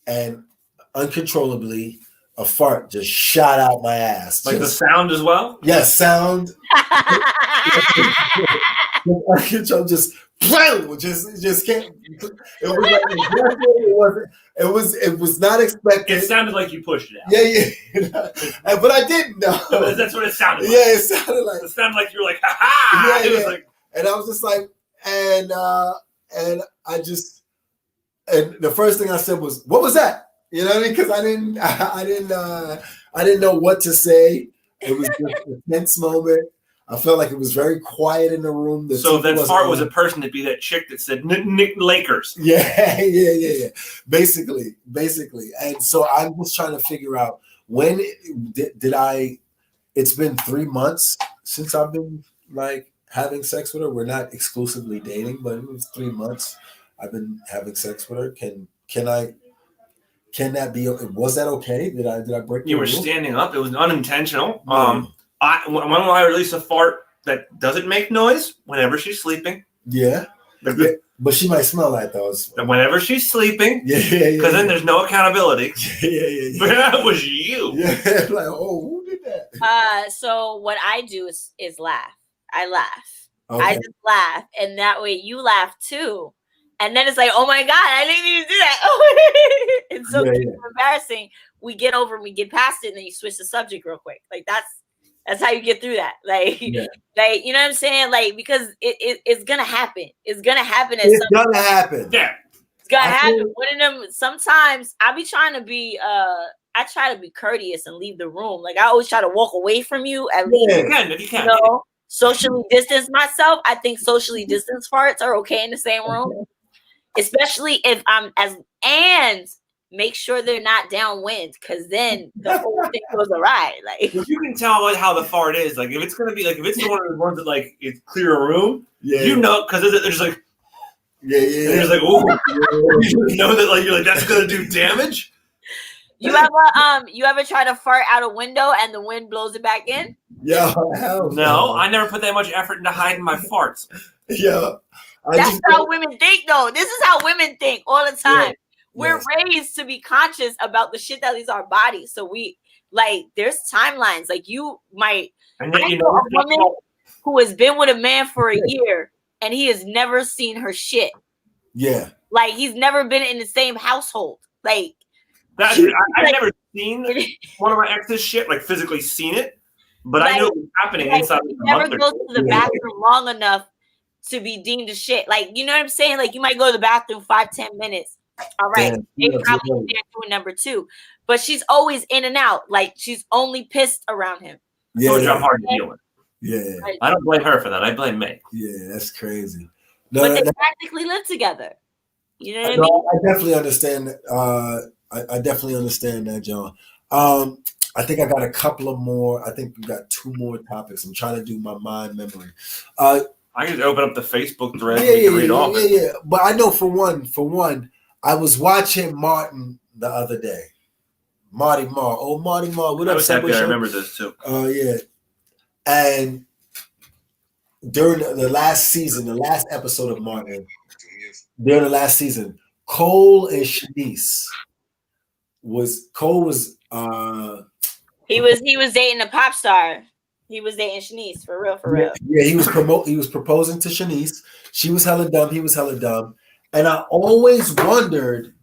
and uncontrollably a fart just shot out my ass. Like the sound as well? Yes, sound. just can't. It was not expected. It sounded like you pushed it out. Yeah. But I didn't know. That's what it sounded like. Yeah, it sounded like. It sounded like you were like, ha ha. Yeah. Like, and I was just like, and I just. And the first thing I said was, "What was that?" You know what I mean? Because I didn't know what to say. It was just a tense moment. I felt like it was very quiet in the room. So that fart was a person to be that chick that said Nick Lakers. Yeah. Basically. And so I'm just trying to figure out when did I. It's been 3 months since I've been like having sex with her. We're not exclusively dating, but it was 3 months. I've been having sex with her. Can that be? Was that okay? Did I break? You were standing up. It was unintentional. When will I release a fart that doesn't make noise? Whenever she's sleeping. Yeah. But she might smell like those. Whenever she's sleeping. Yeah. Because then there's no accountability. Yeah. But that was you. Yeah. Like, oh, who did that? So what I do is laugh. I laugh. Okay. I just laugh, and that way you laugh too. And then it's like, oh my God, I didn't even do that. It's so embarrassing. We get over and we get past it, and then you switch the subject real quick. Like that's how you get through that. Like, you know what I'm saying? Like, because it's gonna happen. It's gonna happen. It's gonna happen. Yeah. It's gonna happen. One of them. Sometimes I be trying to be. I try to be courteous and leave the room. Like I always try to walk away from you. At least if you can. You know, socially distance myself. I think socially distance farts are okay in the same room. Especially if and make sure they're not downwind, because then the whole thing goes awry. Like if you can tell how the fart is, like if it's gonna be like if it's one of the ones that like it's clear a room, you know, because they're just like and you're just like, oh, you know that like you're like that's gonna do damage. You ever try to fart out a window and the wind blows it back in? Yeah, no, I never put that much effort into hiding my farts. Yeah. That's how women think, though. This is how women think all the time. Yeah. We're raised to be conscious about the shit that leaves our bodies. So we there's timelines. Like you might. And then, I know a woman who has been with a man for a year, and he has never seen her shit. Yeah. Like, he's never been in the same household. Like, I've never seen one of my ex's shit, like physically seen it, but I know it was happening inside. He never goes to the bathroom long enough to be deemed a shit. Like, you know what I'm saying? Like, you might go to the bathroom 5-10 minutes. All right. They probably there doing number 2. But she's always in and out. Like, she's only pissed around him. Yeah, I'm hard to deal with. Yeah. I don't blame her for that. I blame me. Yeah, that's crazy. No, but they practically live together. You know what I mean? I definitely understand. I definitely understand that, John. I think I got a couple of more. I think we got 2 more topics. I'm trying to do my mind memory. I can just open up the Facebook thread and we can read off it. Yeah. But I know for one, I was watching Martin the other day. Marty Marr. Oh, Marty Marr. What up, I was happy I remember this too. Yeah. And during the last season, the last episode of Martin, during the last season, Cole and Shanice he was dating a pop star. He was dating Shanice for real. Yeah, he was proposing to Shanice. She was hella dumb. He was hella dumb. And I always wondered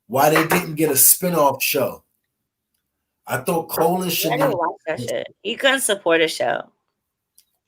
why they didn't get a spinoff show. I thought Cole and Shanice. I didn't watch that shit. He couldn't support a show.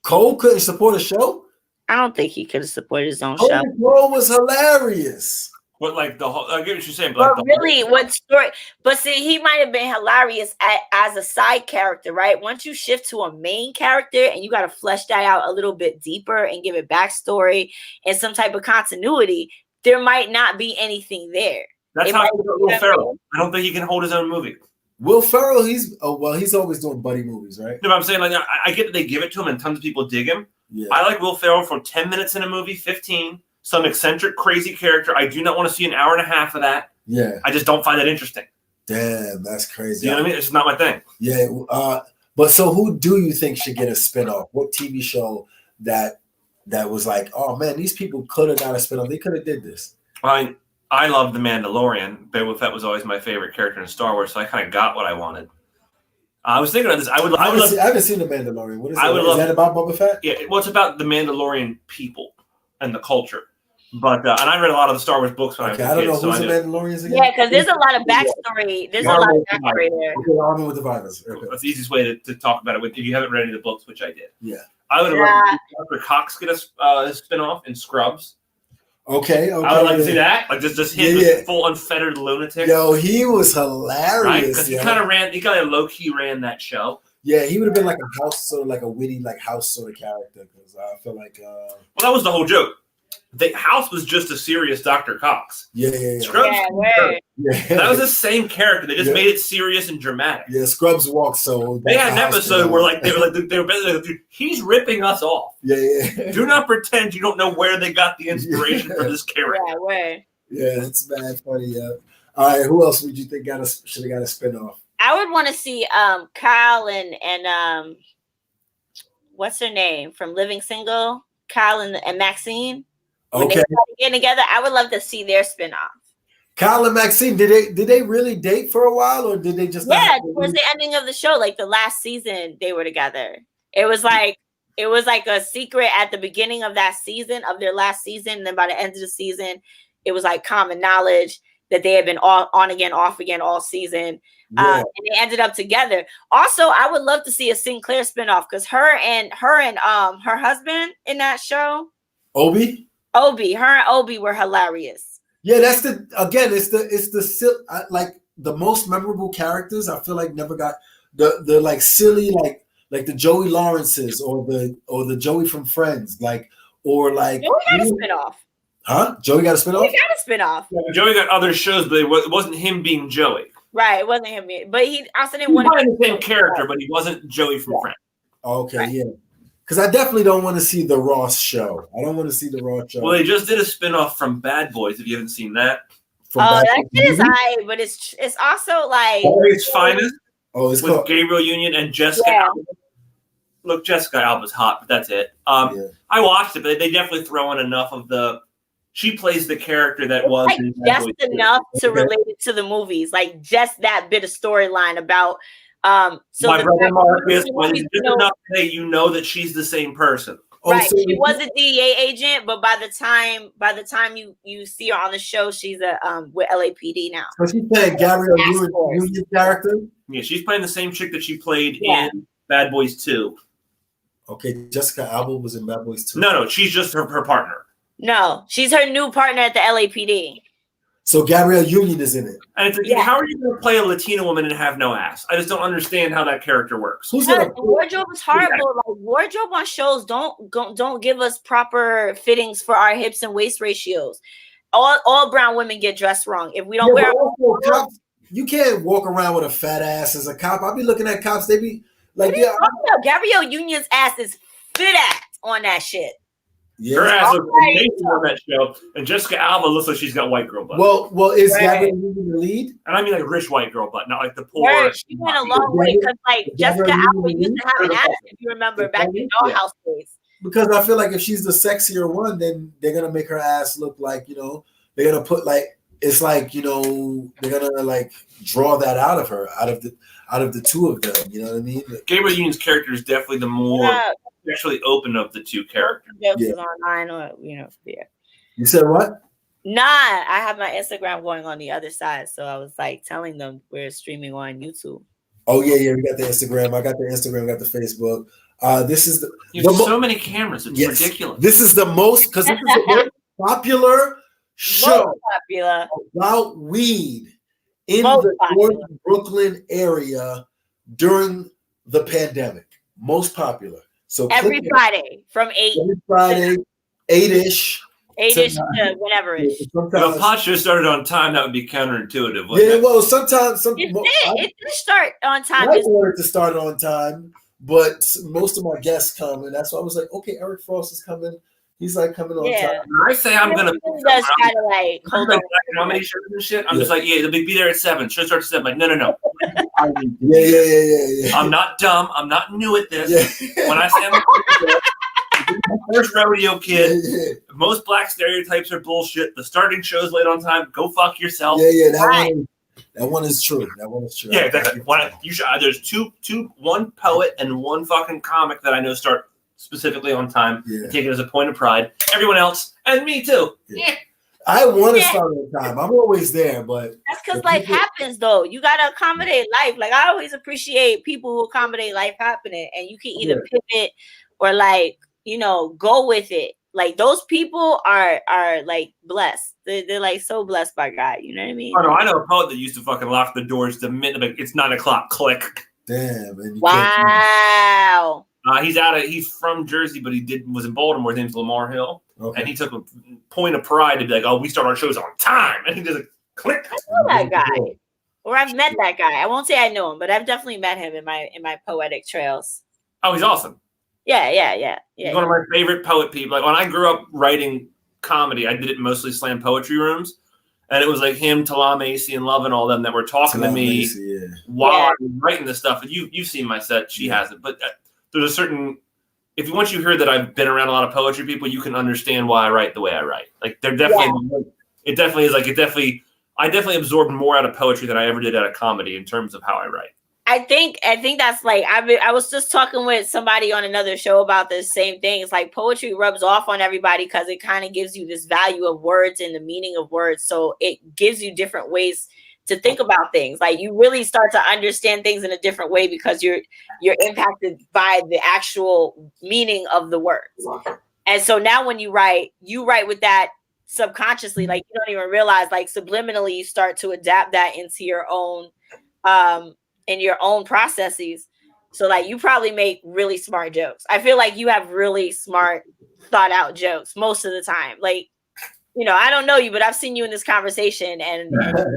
Cole couldn't support a show? I don't think he could have supported his own show. Cole was hilarious. But like the whole, I get what you're saying. But like really, what story? But see, he might have been hilarious as a side character, right? Once you shift to a main character and you got to flesh that out a little bit deeper and give it backstory and some type of continuity, there might not be anything there. That's how I feel about Will Ferrell. I don't think he can hold his own movie. Will Ferrell, he's always doing buddy movies, right? No, but I'm saying, like, I get that they give it to him and tons of people dig him. Yeah. I like Will Ferrell for 10 minutes in a movie, 15, some eccentric, crazy character. I do not want to see an hour and a half of that. Yeah. I just don't find that interesting. Damn, that's crazy. You know what I mean? It's just not my thing. Yeah. But so who do you think should get a spinoff? What TV show that was like, oh man, these people could have got a spinoff. They could have did this. I love The Mandalorian. Boba Fett was always my favorite character in Star Wars, so I kind of got what I wanted. I was thinking of this. I haven't seen The Mandalorian. What is that? Is that about Boba Fett? Yeah, well, it's about the Mandalorian people and the culture. But and I read a lot of the Star Wars books when I was a kid. I don't know who's the Mandalorians again. Yeah, because there's a lot of backstory. There's a lot of backstory there. Okay, Army with the Virus. Okay. That's the easiest way to talk about it. If you haven't read any of the books, which I did. Yeah. I would have loved Dr. Cox get a spinoff in Scrubs. Okay. I would like to see that. Like just him, just full unfettered lunatic. Yo, he was hilarious. Because he kind of low key ran that show. Yeah, he would have been like a house, sort of like a witty, like house sort of character. Because I feel like. Well, that was the whole joke. The House was just a serious Dr. Cox. Yeah. Scrubs. That was the same character. They just made it serious and dramatic. Yeah, Scrubs walked so. They had an episode where they were basically like, he's ripping us off. Yeah. Do not pretend you don't know where they got the inspiration for this character. Yeah, where? Yeah, it's mad funny. Yeah. All right, who else would you think should have got a spinoff? I would want to see Kyle and what's her name from Living Single? Kyle and Maxine. When they started getting together, I would love to see their spinoff. Kyle and Maxine, did they really date for a while, or did they just? Yeah, towards the ending of the show, like the last season, they were together. It was like a secret at the beginning of that season, of their last season, and then by the end of the season, it was like common knowledge that they had been on again, off again all season. Yeah. And they ended up together. Also, I would love to see a Sinclair spinoff because her and her husband in that show, Obi, her and Obi were hilarious. Yeah, that's like the most memorable characters. I feel like never got the like silly like the Joey Lawrences or the Joey from Friends Joey got a spinoff. Huh? Joey got a spinoff? He got a spinoff. Yeah, Joey got other shows, but it wasn't him being Joey. Right, it wasn't him. But he also didn't want to be the same character, but he wasn't Joey from Friends. Okay, right. Yeah. Because I definitely don't want to see the Ross show. I don't want to see the Ross show. Well, they just did a spinoff from Bad Boys. If you haven't seen that. That shit is high, but it's also like Boys Finest. Oh, it's with called Gabriel Union and Jessica Alba. Look, Jessica Alba's hot, but that's it. I watched it, but they definitely throw in enough of the. She plays the character that was like just enough to relate it to the movies, like just that bit of storyline about. So my brother Marcus, when it's just enough that you know that she's the same person. Right, so she was a DEA agent, but by the time you see her on the show, she's with LAPD now. So she's playing Gabrielle Union's character. Yeah, she's playing the same chick that she played in Bad Boys 2. Okay, Jessica Alba was in Bad Boys 2. No, she's just her partner. No, she's her new partner at the LAPD. So Gabrielle Union is in it. And it's like, how are you going to play a Latina woman and have no ass? I just don't understand how that character works. The wardrobe is horrible. Like, wardrobe on shows don't give us proper fittings for our hips and waist ratios. All brown women get dressed wrong. If we don't wear cops, you can't walk around with a fat ass as a cop. I'll be looking at cops, they be like, Gabrielle Union's ass is fit at on that shit. Yeah. Her ass looks amazing on that show, and Jessica Alba looks like she's got white girl butt. Well, is Gabrielle Union the lead? And I mean like rich white girl butt, not like the poor. Yeah, she went a long way because like Jessica Alba used to have an ass, if you remember, back in Dollhouse days. Because I feel like if she's the sexier one, then they're gonna make her ass look like, they're gonna put like it's like, they're gonna like draw that out of her, out of the two of them. You know what I mean? Gabrielle Union's character is definitely the more sexually open of the two characters. Online or You said what? Nah, I have my Instagram going on the other side, so I was like telling them we're streaming on YouTube. Oh yeah, we got the Instagram. I got the Instagram. Got the Facebook. This is you have so many cameras. It's ridiculous. This is the most because this is the most popular show about weed in the North Brooklyn area during the pandemic. Most popular. So every Friday from 8. Every Friday, 8-ish. 8-ish to whenever it is. If a pot show started on time, that would be counterintuitive. Yeah, well, sometimes it did start on time. I wanted to start on time, but most of my guests come, and that's why I was like, okay, Eric Frost is coming. He's like coming on time. When I say I'm gonna does kind of like hold on comedy shows and shit. I'm just like, they'll be there at 7. Show starts at 7. Like, no. Yeah. I'm not dumb. I'm not new at this. Yeah. When I say I'm my first rodeo kid, most black stereotypes are bullshit. The starting show's late on time. Go fuck yourself. Yeah. That one is true. Yeah, exactly. There's one poet and one fucking comic that I know start specifically on time. Yeah. Take it as a point of pride. Everyone else, and me too. Yeah. I want to start on time. I'm always there, but that's because life happens, though. You gotta accommodate life. Like I always appreciate people who accommodate life happening, and you can either pivot or go with it. Like those people are like blessed. They're like so blessed by God. You know what I mean? Oh no, I know a poet that used to fucking lock the doors the minute it's 9 o'clock. Click. Damn. Man, wow. He's from Jersey, but was in Baltimore. His name's Lamar Hill. Okay. And he took a point of pride to be like, oh, we start our shows on time. And he does a click. I know that guy. Or I've met that guy. I won't say I know him, but I've definitely met him in my poetic trails. Oh, he's awesome. Yeah. He's one of my favorite poet people. Like when I grew up writing comedy, I did it mostly slam poetry rooms. And it was like him, Talam Acey, and Love and all them that were talking to me while I was writing this stuff. And you've seen my set. She hasn't. But there's a certain... Once you hear that I've been around a lot of poetry people, you can understand why I write the way I write. Like they're definitely... It definitely is like... I definitely absorbed more out of poetry than I ever did out of comedy in terms of how I write. I think that's like I was just talking with somebody on another show about the same thing. It's like poetry rubs off on everybody because it kind of gives you this value of words and the meaning of words. So it gives you different ways to think about things. Like you really start to understand things in a different way because you're impacted by the actual meaning of the words. And so now when you write with that subconsciously, like you don't even realize, like subliminally you start to adapt that into your own in your own processes. So like you probably make really smart jokes. I feel like you have really smart, thought out jokes most of the time. Like, I don't know you, but I've seen you in this conversation and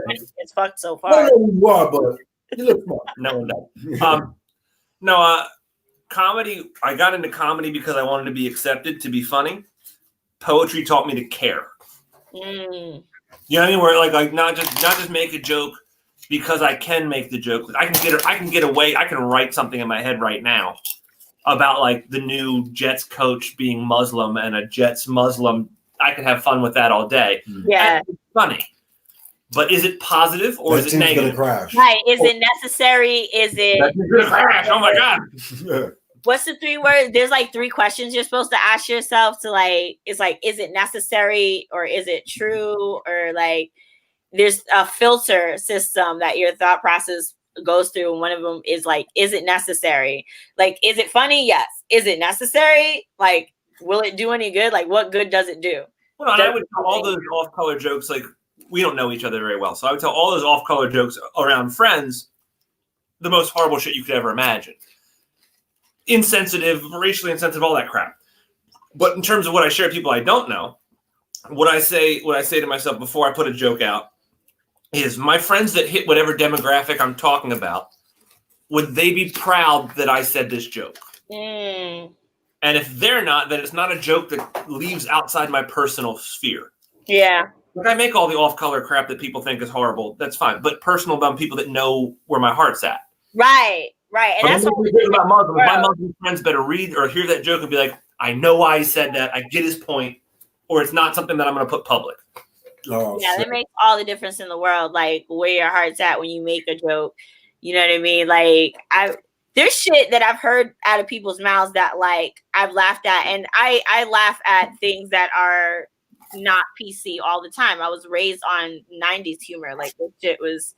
it's fucked so far. I don't know who you are, but you look smart. No, comedy, I got into comedy because I wanted to be accepted, to be funny. Poetry taught me to care. You know what I mean? Where like not just make a joke because I can make the joke. I can get away. I can write something in my head right now about like the new Jets coach being Muslim and a Jets Muslim. I could have fun with that all day. Yeah, it's funny. But is it positive or is it negative? Crash. Right? Is it necessary? Is it? That's gonna crash. Oh my god! What's the 3 words? There's like 3 questions you're supposed to ask yourself to like, it's like, is it necessary or is it true? Or like, there's a filter system that your thought process goes through. And one of them is like, is it necessary? Like, is it funny? Yes. Is it necessary? Like, will it do any good? Like, what good does it do? Well, and I would tell all those off-color jokes, like, we don't know each other very well. So I would tell all those off-color jokes around friends, the most horrible shit you could ever imagine. Insensitive, racially insensitive, all that crap. But in terms of what I share with people I don't know, what I say to myself before I put a joke out is my friends that hit whatever demographic I'm talking about, would they be proud that I said this joke? And if they're not, then it's not a joke that leaves outside my personal sphere. Yeah. Like I make all the off-color crap that people think is horrible. That's fine. But personal about people that know where my heart's at. Right. And that's what we about Muslims. My Muslim friends better read or hear that joke and be like, I know why he said that. I get his point. Or it's not something that I'm going to put public. Oh, yeah, that makes all the difference in the world. Like where your heart's at when you make a joke. You know what I mean? Like there's shit that I've heard out of people's mouths that like I've laughed at. And I laugh at things that are not PC all the time. I was raised on 90s humor. Like this shit was,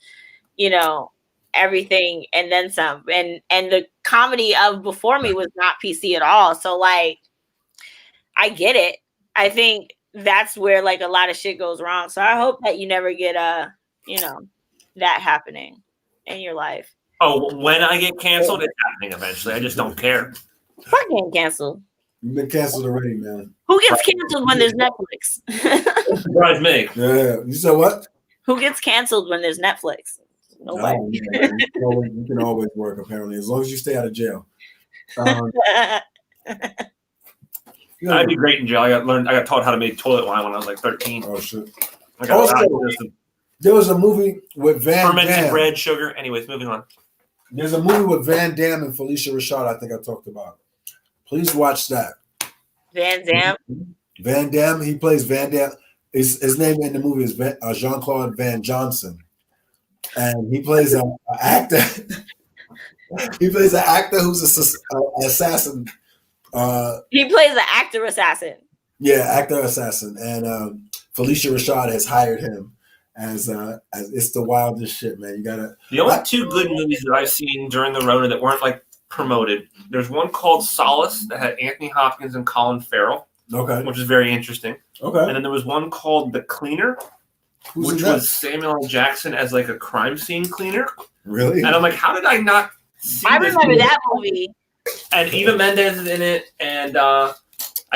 you know, everything and then some. And the comedy of before me was not PC at all. So like I get it. I think that's where like a lot of shit goes wrong. So I hope that you never get that happening in your life. Oh, when I get canceled, it's happening eventually. I just don't care. Fuck getting canceled. You've been canceled already, man. Who gets canceled when there's Netflix? Surprise me. Yeah. You said what? Who gets canceled when there's Netflix? Nobody. You can always work, apparently, as long as you stay out of jail. I'd be great in jail. I got taught how to make toilet wine when I was like 13. Oh shit! Also, there was a movie with Van fermented Damme. bread, sugar. Anyways, moving on. There's a movie with Van Damme and Felicia Rashad. I think I talked about. Please watch that. Van Damme. Van Damme. He plays Van Damme. His name in the movie is Jean-Claude Van Johnson, and he plays an actor. He plays an actor who's an assassin. He plays an actor assassin. Yeah, actor assassin, and Felicia Rashad has hired him as it's the wildest shit, man. You gotta. The only 2 good movies that I've seen during the Rona that weren't like promoted. There's one called Solace that had Anthony Hopkins and Colin Farrell. Okay. Which is very interesting. Okay. And then there was one called The Cleaner, which was Samuel L. Jackson as like a crime scene cleaner. Really? And I'm like, how did I not see I this remember movie? that movie. And Eva Mendes is in it, and I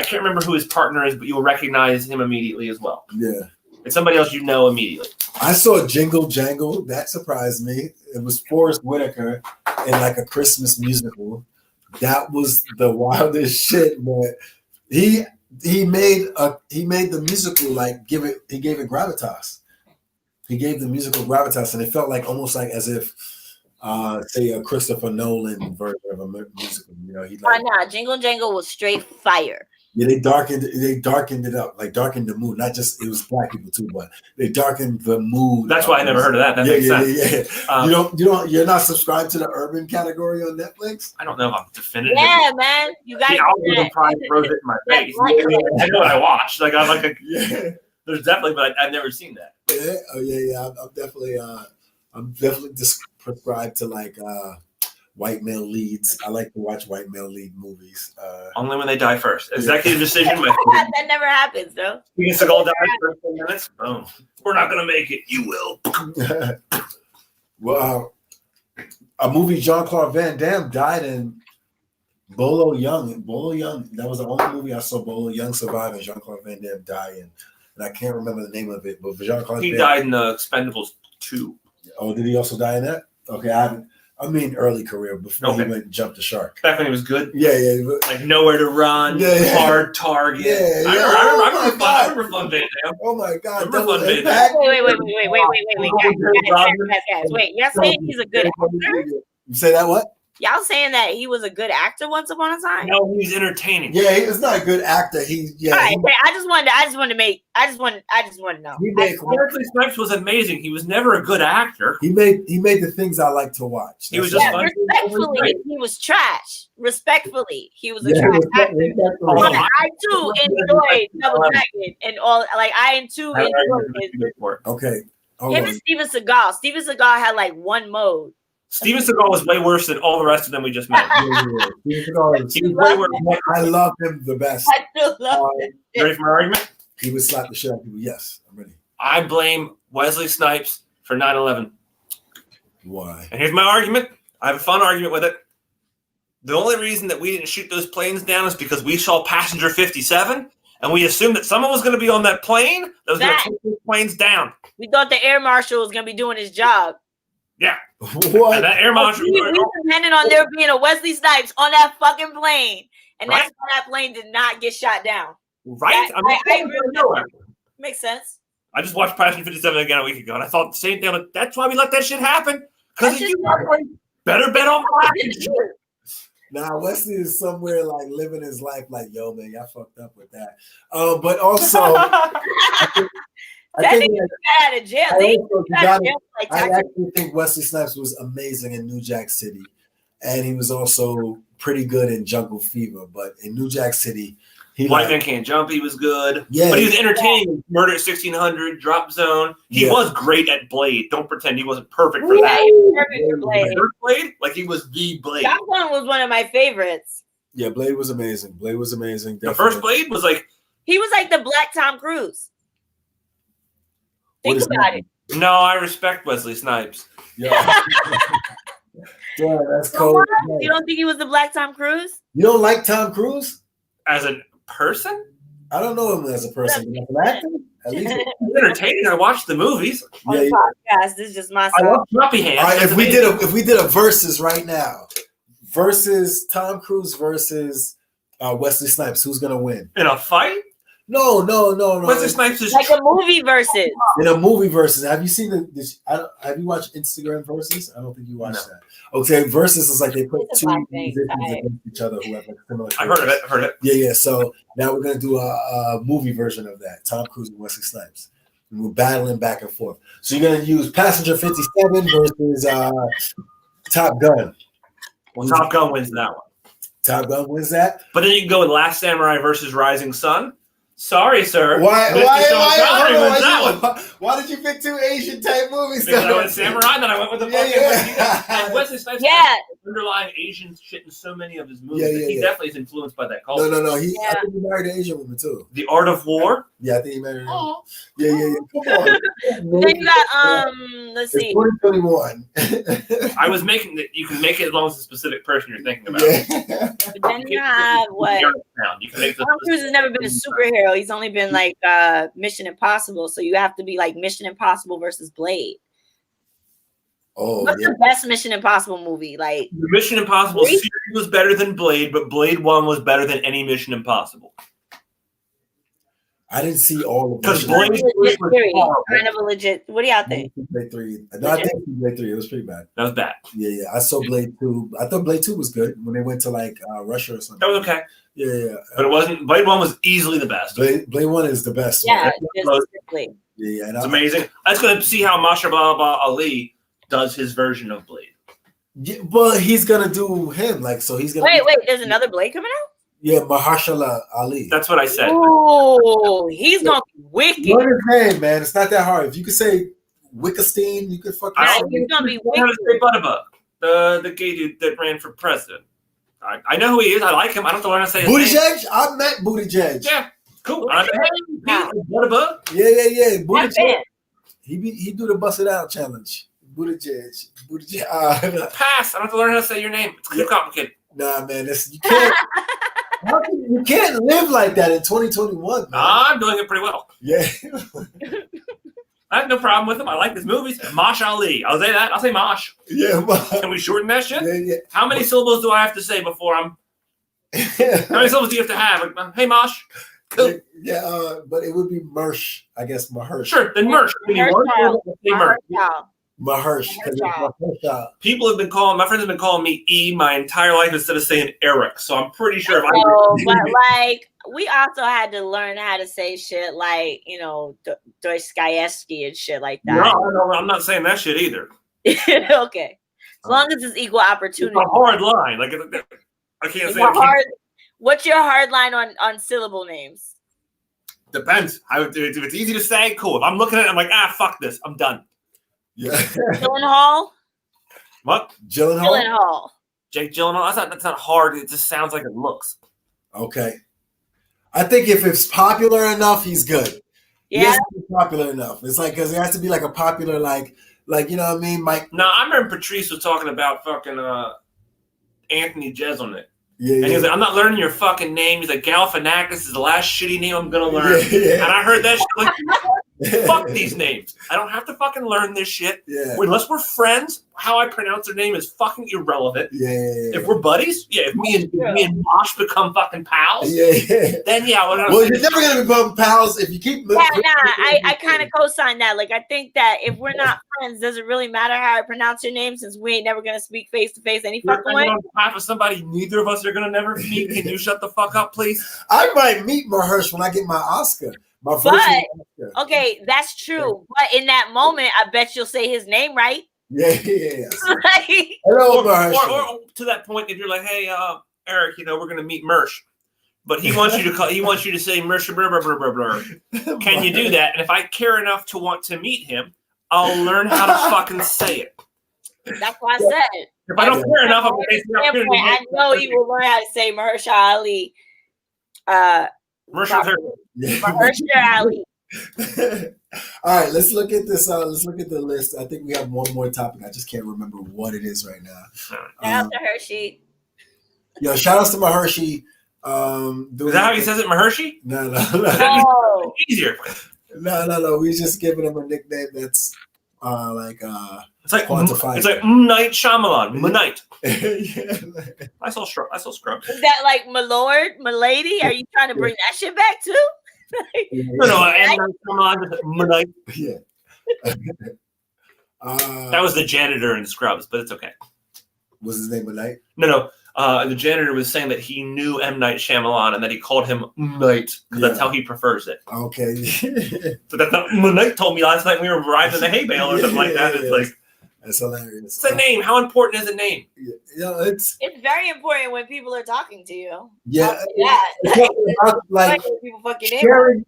can't remember who his partner is, but you'll recognize him immediately as well. Yeah. It's somebody else you know immediately. I saw Jingle Jangle. That surprised me. It was Forrest Whitaker in like a Christmas musical. That was the wildest shit, man. He made the musical like he gave it gravitas. He gave the musical gravitas, and it felt like almost like as if say a Christopher Nolan version of a musical. You know, Jingle Jangle was straight fire. Yeah, they darkened it up, like darkened the mood. Not just it was black people too, but they darkened the mood. That's why I never heard of that. That makes sense. Yeah. You're not subscribed to the urban category on Netflix? I don't know if I'm definitive. Yeah, man, you got. The algorithm probably throws it in my face. I know what I watched. Like I'm like, there's definitely, but I've never seen that. Yeah. Oh yeah. I'm definitely prescribed to like white male leads. I like to watch white male lead movies. Only when they die first. Executive decision. That never happens, though. We can all die for 10 minutes. Boom. We're not gonna make it. You will. Well, a movie Jean-Claude Van Damme died in Bolo Young. Bolo Young. That was the only movie I saw Bolo Young survive and Jean-Claude Van Damme die in. And I can't remember the name of it, but Jean-Claude. He died in the Expendables 2. Oh, did he also die in that? Okay, I mean early career before he went and jumped the shark. Back when he was good? Yeah. Like nowhere to run, hard target. Yeah. I remember Fun Van Damme. Oh my God. Wait. Wait. Guys, you're saying he's a good actor? You say that what? Y'all saying that he was a good actor once upon a time? No, he's entertaining. Yeah, he was not a good actor. All right, I just wanted to know. Wesley Snipes was amazing. He was never a good actor. He made the things I like to watch. He was just funny. Respectfully, he was trash. Respectfully, he was a trash actor. But I too enjoyed Double Dragon and all. Like I too enjoyed it. Okay. Him and Steven Seagal. Steven Seagal had like one mode. Steven Seagal was way worse than all the rest of them we just met. Steven Seagal he was way worse. I love him the best. I still love him. You ready for my argument? He would slap the shit out of people. Yes, I'm ready. I blame Wesley Snipes for 9/11. Why? And here's my argument. I have a fun argument with it. The only reason that we didn't shoot those planes down is because we saw passenger 57, and we assumed that someone was going to be on that plane that was going to take those planes down. We thought the air marshal was going to be doing his job. Yeah. What? And that air marshal. We depended on there being a Wesley Snipes on that fucking plane, and that's why that plane did not get shot down. Right? I agree with that. Makes sense. I just watched Passenger 57 again a week ago, and I thought the same thing. Like, that's why we let that shit happen. Because you better bet on black and shit. Nah, Wesley is somewhere like living his life like, yo, man, y'all fucked up with that. But also, I think got out of jail. I actually think Wesley Snipes was amazing in New Jack City, and he was also pretty good in Jungle Fever. But in New Jack City, White Man Can't Jump, he was good. Yeah, but he was entertaining. Yeah. Murder at 1600, Drop Zone. He was great at Blade. Don't pretend he wasn't perfect for that. He was perfect for Blade. Like he was the Blade. That one was one of my favorites. Yeah, Blade was amazing. Definitely. The first Blade was like he was like the Black Tom Cruise. Think about it. No, I respect Wesley Snipes. Yeah, yeah, that's cool. You don't think he was the Black Tom Cruise? You don't like Tom Cruise as a person? I don't know him as a person. As an actor, at least he's entertaining. I watched the movies. On the podcast, this is just my I love Floppy Hands. All right, if we did a versus right now, versus Tom Cruise versus Wesley Snipes, who's gonna win in a fight? No. Wesley Snipes is like a movie versus. In a movie versus, have you seen have you watched Instagram versus? I don't think you watched that. Okay, versus is like they put two musicians against each other who have like similar. I've heard it. Yeah. So now we're gonna do a movie version of that. Tom Cruise and Wesley Snipes. And we're battling back and forth. So you're gonna use Passenger 57 versus Top Gun. Well, Top Gun wins that one. Top Gun wins that. But then you can go with Last Samurai versus Rising Sun. Sorry, sir. Why did you pick two Asian type movies? Because I went Samurai, and then I went with the fucking and Wesley Snipes. Underlying Asian shit in so many of his movies. He definitely is influenced by that culture. No. I think he married an Asian woman too. The Art of War. Yeah, I think he married her. Yeah. Come on. Then you got let's see. 2021. I was making that. You can make it as long as the specific person you're thinking about. Yeah. But then you have what? You can make Tom Cruise has never been a superhero. He's only been like Mission Impossible, so you have to be like Mission Impossible versus Blade. Oh, what's the best Mission Impossible movie? Like the Mission Impossible series was better than Blade, but Blade 1 was better than any Mission Impossible. I didn't see all of them. Because Blade 3 was kind of a legit. What do y'all think? Blade 3. No, I didn't see Blade 3. It was pretty bad. That was bad. Yeah. I saw Blade 2. I thought Blade 2 was good when they went to like Russia or something. That was okay. Yeah. But it wasn't. Blade 1 was easily the best. Blade 1 is the best. Yeah, Yeah. It's amazing. I was going to see how Mahershala Ali does his version of Blade. Yeah, well, he's gonna do him he's gonna. Wait. There's another Blade coming out. Yeah, Mahershala Ali. That's what I said. Oh, he's gonna be wicked. What's his name, man? It's not that hard. If you could say Wickestein, you could fucking. He's gonna be wicked. Butterbug, the gay dude that ran for president. I know who he is. I like him. I don't know what to say. Buttigieg? I met Buttigieg. Yeah, cool. Butterbug. Yeah. Buttigieg. He do the Bust It Out challenge. Buttigieg. Pass. I don't have to learn how to say your name. It's too complicated. Nah, man. You can't. You can't live like that in 2021. Man. I'm doing it pretty well. Yeah. I have no problem with him. I like his movies. Mosh Ali. I'll say that. I'll say Mosh. Yeah. Can we shorten that shit? Yeah. How many syllables do I have to say before I'm? How many syllables do you have to have? Hey, Mosh. Cool. Yeah, but it would be Mersh. I guess Mahersh. Sure, then Mersh. Mahershala. Mahersh. People have been calling, my friends have been calling me E my entire life instead of saying Eric. So I'm pretty sure but like we also had to learn how to say shit like, you know, Dostoevsky and shit like that. No, I'm not saying that shit either. Okay. As long as it's equal opportunity. It's a hard line. Like I can't say it. What's your hard line on syllable names? Depends. If it's easy to say, cool. If I'm looking at it, I'm like, fuck this. I'm done. Yeah. Gyllenhaal? What? Gyllenhaal. Jake Gyllenhaal? That's not hard. It just sounds like it looks. Okay. I think if it's popular enough, he's good. Yeah. He has to be popular enough. It's like, because it has to be like a popular, like, you know what I mean? Mike. No, I remember PtCst was talking about fucking Anthony Jeselnik. Yeah, and he was like, I'm not learning your fucking name. He's like, Galifianakis is the last shitty name I'm going to learn. Yeah. And I heard that shit like, fuck these names. I don't have to fucking learn this shit. Yeah. Unless we're friends, how I pronounce their name is fucking irrelevant. Yeah. If we're buddies, if me and Mosh become fucking pals, then well, you're never going to become pals if you keep... I kind of co-sign that. Like, I think that if we're not friends, does it really matter how I pronounce your name since we ain't never going to speak face-to-face any fucking way? On behalf of somebody neither of us are going to never meet, can you shut the fuck up, please? I might meet Mahersh when I get my Oscar. Okay, that's true. But in that moment, I bet you'll say his name right. Yeah. Hello, Mahersh. Or to that point, if you're like, hey, Eric, you know, we're gonna meet Mersh, but he wants you to call. He wants you to say Mersh. Can you do that? And if I care enough to want to meet him, I'll learn how to fucking say it. That's what I said. If I don't care enough, I know he will learn how to say Mahershala Ali. Mahershala Ali. All right, let's look at this. Let's look at the list. I think we have one more topic. I just can't remember what it is right now. Shout out to Hershey. Yo, shout outs to Mahershi. Is that how he says it, Mahershi? No. Easier. No. We just giving him a nickname that's it's like quantified. It's like Night Shyamalan, Night. I saw Scrubs. Is that like my lord, my lady? Are you trying to bring that shit back too? No, and Night. Yeah. That was the janitor in Scrubs, but it's okay. Was his name Night? No. The janitor was saying that he knew M. Night Shyamalan and that he called him Night because that's how he prefers it. Okay. So that's not Night told me last night we were riding in the hay bale or something like that. It's like that's hilarious. It's a name. How important is a name? Yeah, it's very important when people are talking to you. Yeah, like sharing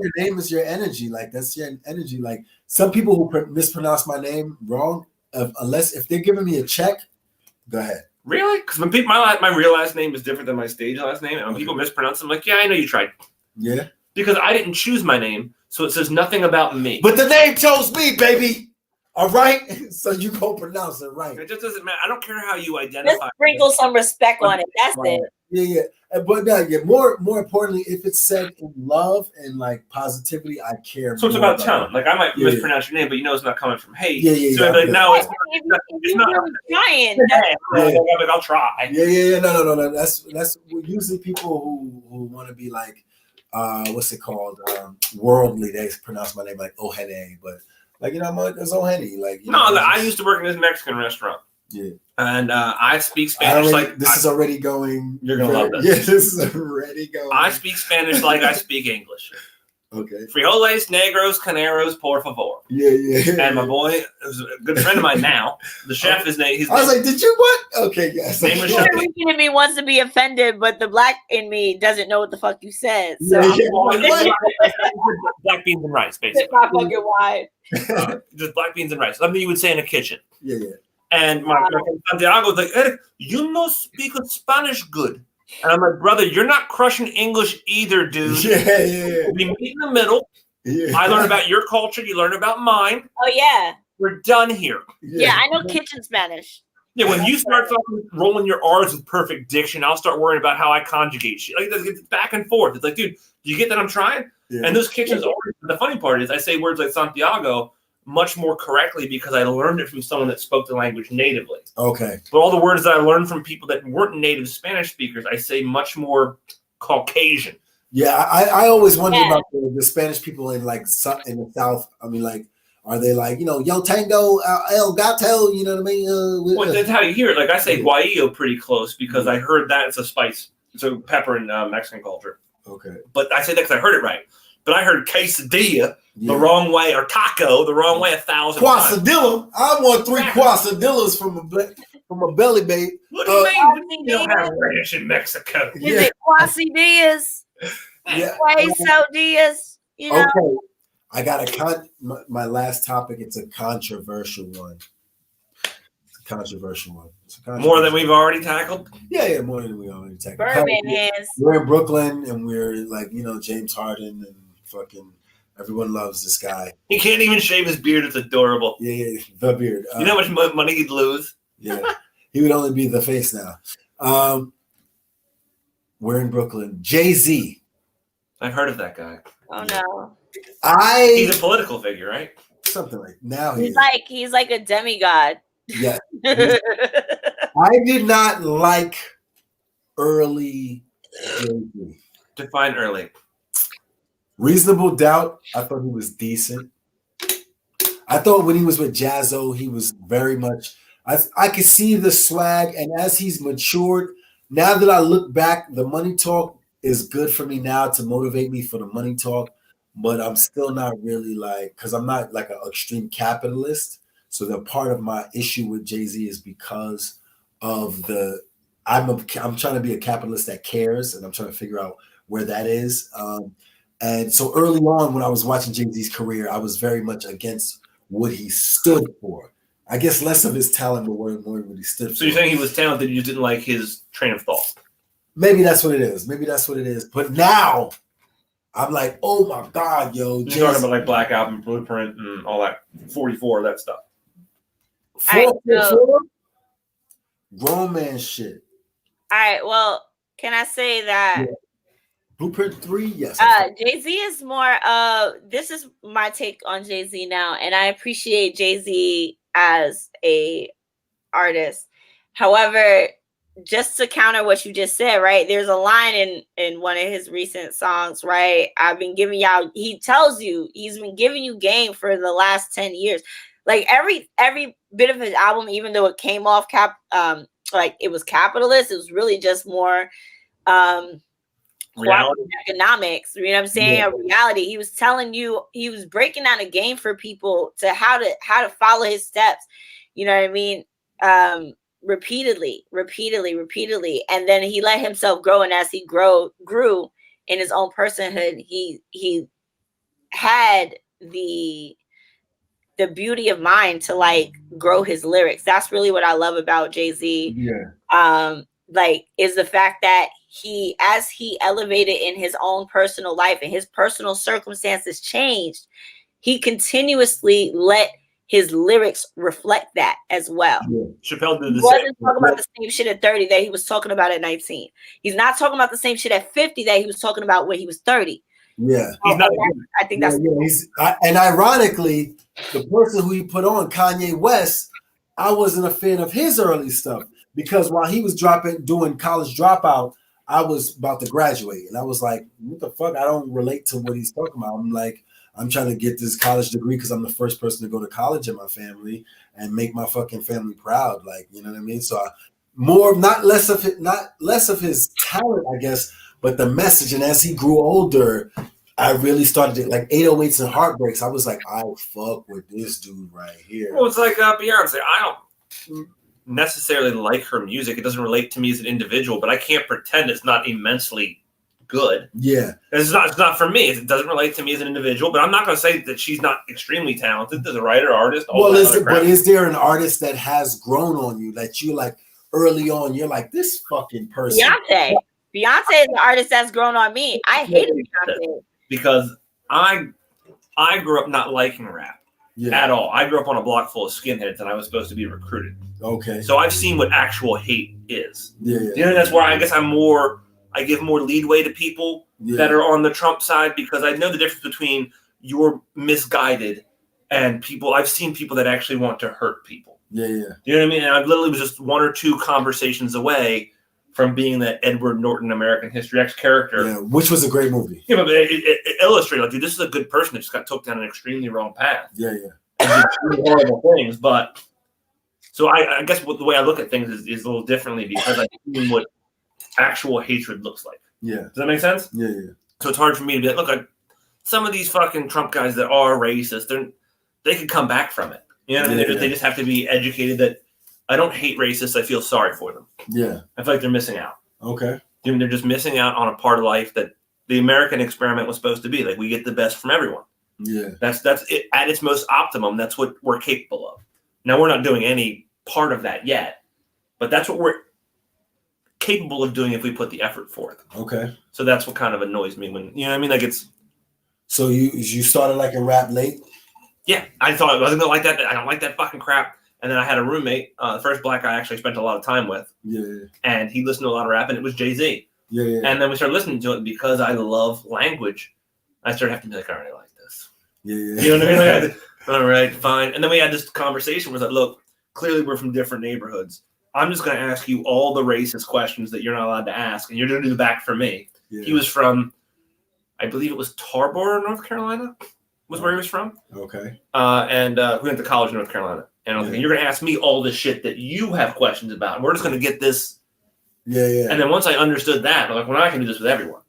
your name is your energy. Like that's your energy. Like some people who mispronounce my name wrong, unless if they're giving me a check, go ahead. Really? Because when people, my real last name is different than my stage last name, and when people mispronounce them, I'm like, yeah, I know you tried. Yeah. Because I didn't choose my name, so it says nothing about me. But the name chose me, baby. All right? So you go pronounce it right. It just doesn't matter. I don't care how you identify. Just sprinkle some respect on it. That's it. Yeah. But more importantly, if it's said in love and like positivity, I care. So it's about tone. Like I might mispronounce your name, but you know it's not coming from hate. So I'm like, no, it's not. Trying. Like, I'll try. Yeah. No. That's usually people who want to be like, what's it called? Worldly. They pronounce my name like Ohene, but like it's Ohene. Like I used to work in this Mexican restaurant. Yeah. And I speak Spanish this is already going. You're gonna love this. Yeah, this is already going. I speak Spanish like I speak English. Okay. Frijoles, negros, caneros, por favor. Yeah. And my boy, who's a good friend of mine now, the chef is named. I was like, did you what? Okay, yes. The Puerto Rican in me wants to be offended, but the black in me doesn't know what the fuck you said. So black beans and rice, basically. It's not fucking wide. Just black beans and rice. Something you would say in a kitchen. Yeah. And my friend Santiago was like, Eric, you know speak Spanish good. And I'm like, brother, you're not crushing English either, dude. Yeah. We meet in the middle. Yeah. I learn about your culture. You learn about mine. Oh, yeah. We're done here. Yeah, I know kitchen Spanish. Yeah, when you start fucking rolling your R's with perfect diction, I'll start worrying about how I conjugate shit. Like, it's back and forth. It's like, dude, do you get that I'm trying? Yeah. And those kitchens, the funny part is I say words like Santiago much more correctly because I learned it from someone that spoke the language natively. Okay. But all the words that I learned from people that weren't native Spanish speakers, I say much more Caucasian. Yeah, I always wondered about the Spanish people in the South. I mean, like Are they like, Yo Tango, El Gato, you know what I mean? Well, that's how you hear it. Like I say guajillo pretty close because I heard that it's a spice. It's a pepper in Mexican culture. Okay. But I say that because I heard it right. But I heard quesadilla the wrong way, or taco the wrong way 1,000 times. Quesadilla. I want 3 quesadillas from a belly bait. What do you mean? You don't have ranch in Mexico. Is it quesadillas? Quesadillas? Okay. I got my last topic. It's a controversial one. More than we've already tackled? Yeah, more than we already tackled. Birdman hands. We're in Brooklyn, and we're like, James Harden, and fucking everyone loves this guy. He can't even shave his beard. It's adorable. Yeah, the beard. You know how much money he'd lose? Yeah, he would only be the face now. We're in Brooklyn. Jay-Z. I've heard of that guy. Oh, no. He's a political figure, right? Something like now. He's like a demigod. Yeah. I did not like early Jay-Z. Define early. Reasonable Doubt, I thought he was decent. I thought when he was with Jazzo, he was very much, I could see the swag, and as he's matured, now that I look back, the money talk is good for me now to motivate me for the money talk, but I'm still not really because I'm not like an extreme capitalist. So the part of my issue with Jay-Z is because of I'm trying to be a capitalist that cares, and I'm trying to figure out where that is. And so early on when I was watching Jay-Z's career, I was very much against what he stood for. I guess less of his talent, but more what he stood for. So you're saying he was talented, you just didn't like his train of thought? Maybe that's what it is. But now I'm like, oh my God, yo. You're talking about like Black Album, Blueprint, and all that 44, that stuff. 444? Grown man shit. All right, well, can I say that? Yeah. Blueprint 3, yes. Jay-Z is more this is my take on Jay-Z now, and I appreciate Jay-Z as a artist. However, just to counter what you just said, right? There's a line in one of his recent songs, right? He tells you he's been giving you game for the last 10 years. Like every bit of his album, even though it came off like it was capitalist, it was really just more economics, you know what I'm saying? Yeah. A reality. He was telling you, he was breaking down a game for people to how to follow his steps, you know what I mean? Repeatedly. And then he let himself grow, and as he grew in his own personhood, he had the beauty of mind to like grow his lyrics. That's really what I love about Jay-Z. Yeah. Is the fact that as he elevated in his own personal life and his personal circumstances changed, he continuously let his lyrics reflect that as well. Yeah. Chappelle did the same. He wasn't talking about the same shit at 30 that he was talking about at 19. He's not talking about the same shit at 50 that he was talking about when he was 30. Yeah. I think that's and ironically, the person who he put on, Kanye West, I wasn't a fan of his early stuff because while he was doing College Dropout, I was about to graduate, and I was like, what the fuck? I don't relate to what he's talking about. I'm like, I'm trying to get this college degree because I'm the first person to go to college in my family and make my fucking family proud. Like, you know what I mean? So not less of his talent, I guess, but the message. And as he grew older, I really started to, like 808s and Heartbreaks. I was like, I fuck with this dude right here. Well, it's like Beyonce. I don't necessarily like her music. It doesn't relate to me as an individual, but I can't pretend it's not immensely good. Yeah. It's not for me. It doesn't relate to me as an individual, but I'm not going to say that she's not extremely talented as a writer, artist. Is there an artist that has grown on you that you like early on? You're like, this fucking person. Beyonce is an artist that's grown on me. I hated Beyonce because I grew up not liking rap at all. I grew up on a block full of skinheads, and I was supposed to be recruited. Okay. So I've seen what actual hate is. Yeah. You know, that's why I guess I give more leadway to people that are on the Trump side because I know the difference between you're misguided and people. I've seen people that actually want to hurt people. Yeah. You know what I mean? And I literally was just one or two conversations away from being that Edward Norton American History X character. Yeah, which was a great movie. Yeah, but it illustrated, like, dude, this is a good person that just got took down an extremely wrong path. Yeah. and did really horrible things. But so I guess the way I look at things is a little differently because I see what actual hatred looks like. Yeah. Does that make sense? Yeah. So it's hard for me to be like, look, some of these fucking Trump guys that are racist, they could come back from it. You know what I mean? They just have to be educated that I don't hate racists. I feel sorry for them. Yeah. I feel like they're missing out. Okay. They're just missing out on a part of life that the American experiment was supposed to be. Like, we get the best from everyone. Yeah. That's it at its most optimum. That's what we're capable of. Now, we're not doing any part of that yet, but that's what we're capable of doing if we put the effort forth. Okay. So that's what kind of annoys me when, you know what I mean? Like, it's. So you started like a rap late? Yeah. I thought I wasn't going to like that. I don't like that fucking crap. And then I had a roommate, the first black guy I actually spent a lot of time with. Yeah. And he listened to a lot of rap, and it was Jay-Z. Yeah. And then we started listening to it because I love language. I started having to be like, all right, I like this. Yeah. You know what I mean? Like, all right, fine. And then we had this conversation where I was like, look, clearly we're from different neighborhoods. I'm just going to ask you all the racist questions that you're not allowed to ask, and you're going to do the back for me. Yeah. He was from, I believe it was Tarboro, North Carolina, was where he was from. Okay. And we went to college in North Carolina. And I was thinking, you're going to ask me all this shit that you have questions about. And we're just going to get this. Yeah. And then once I understood that, I'm like, well, I can do this with everyone.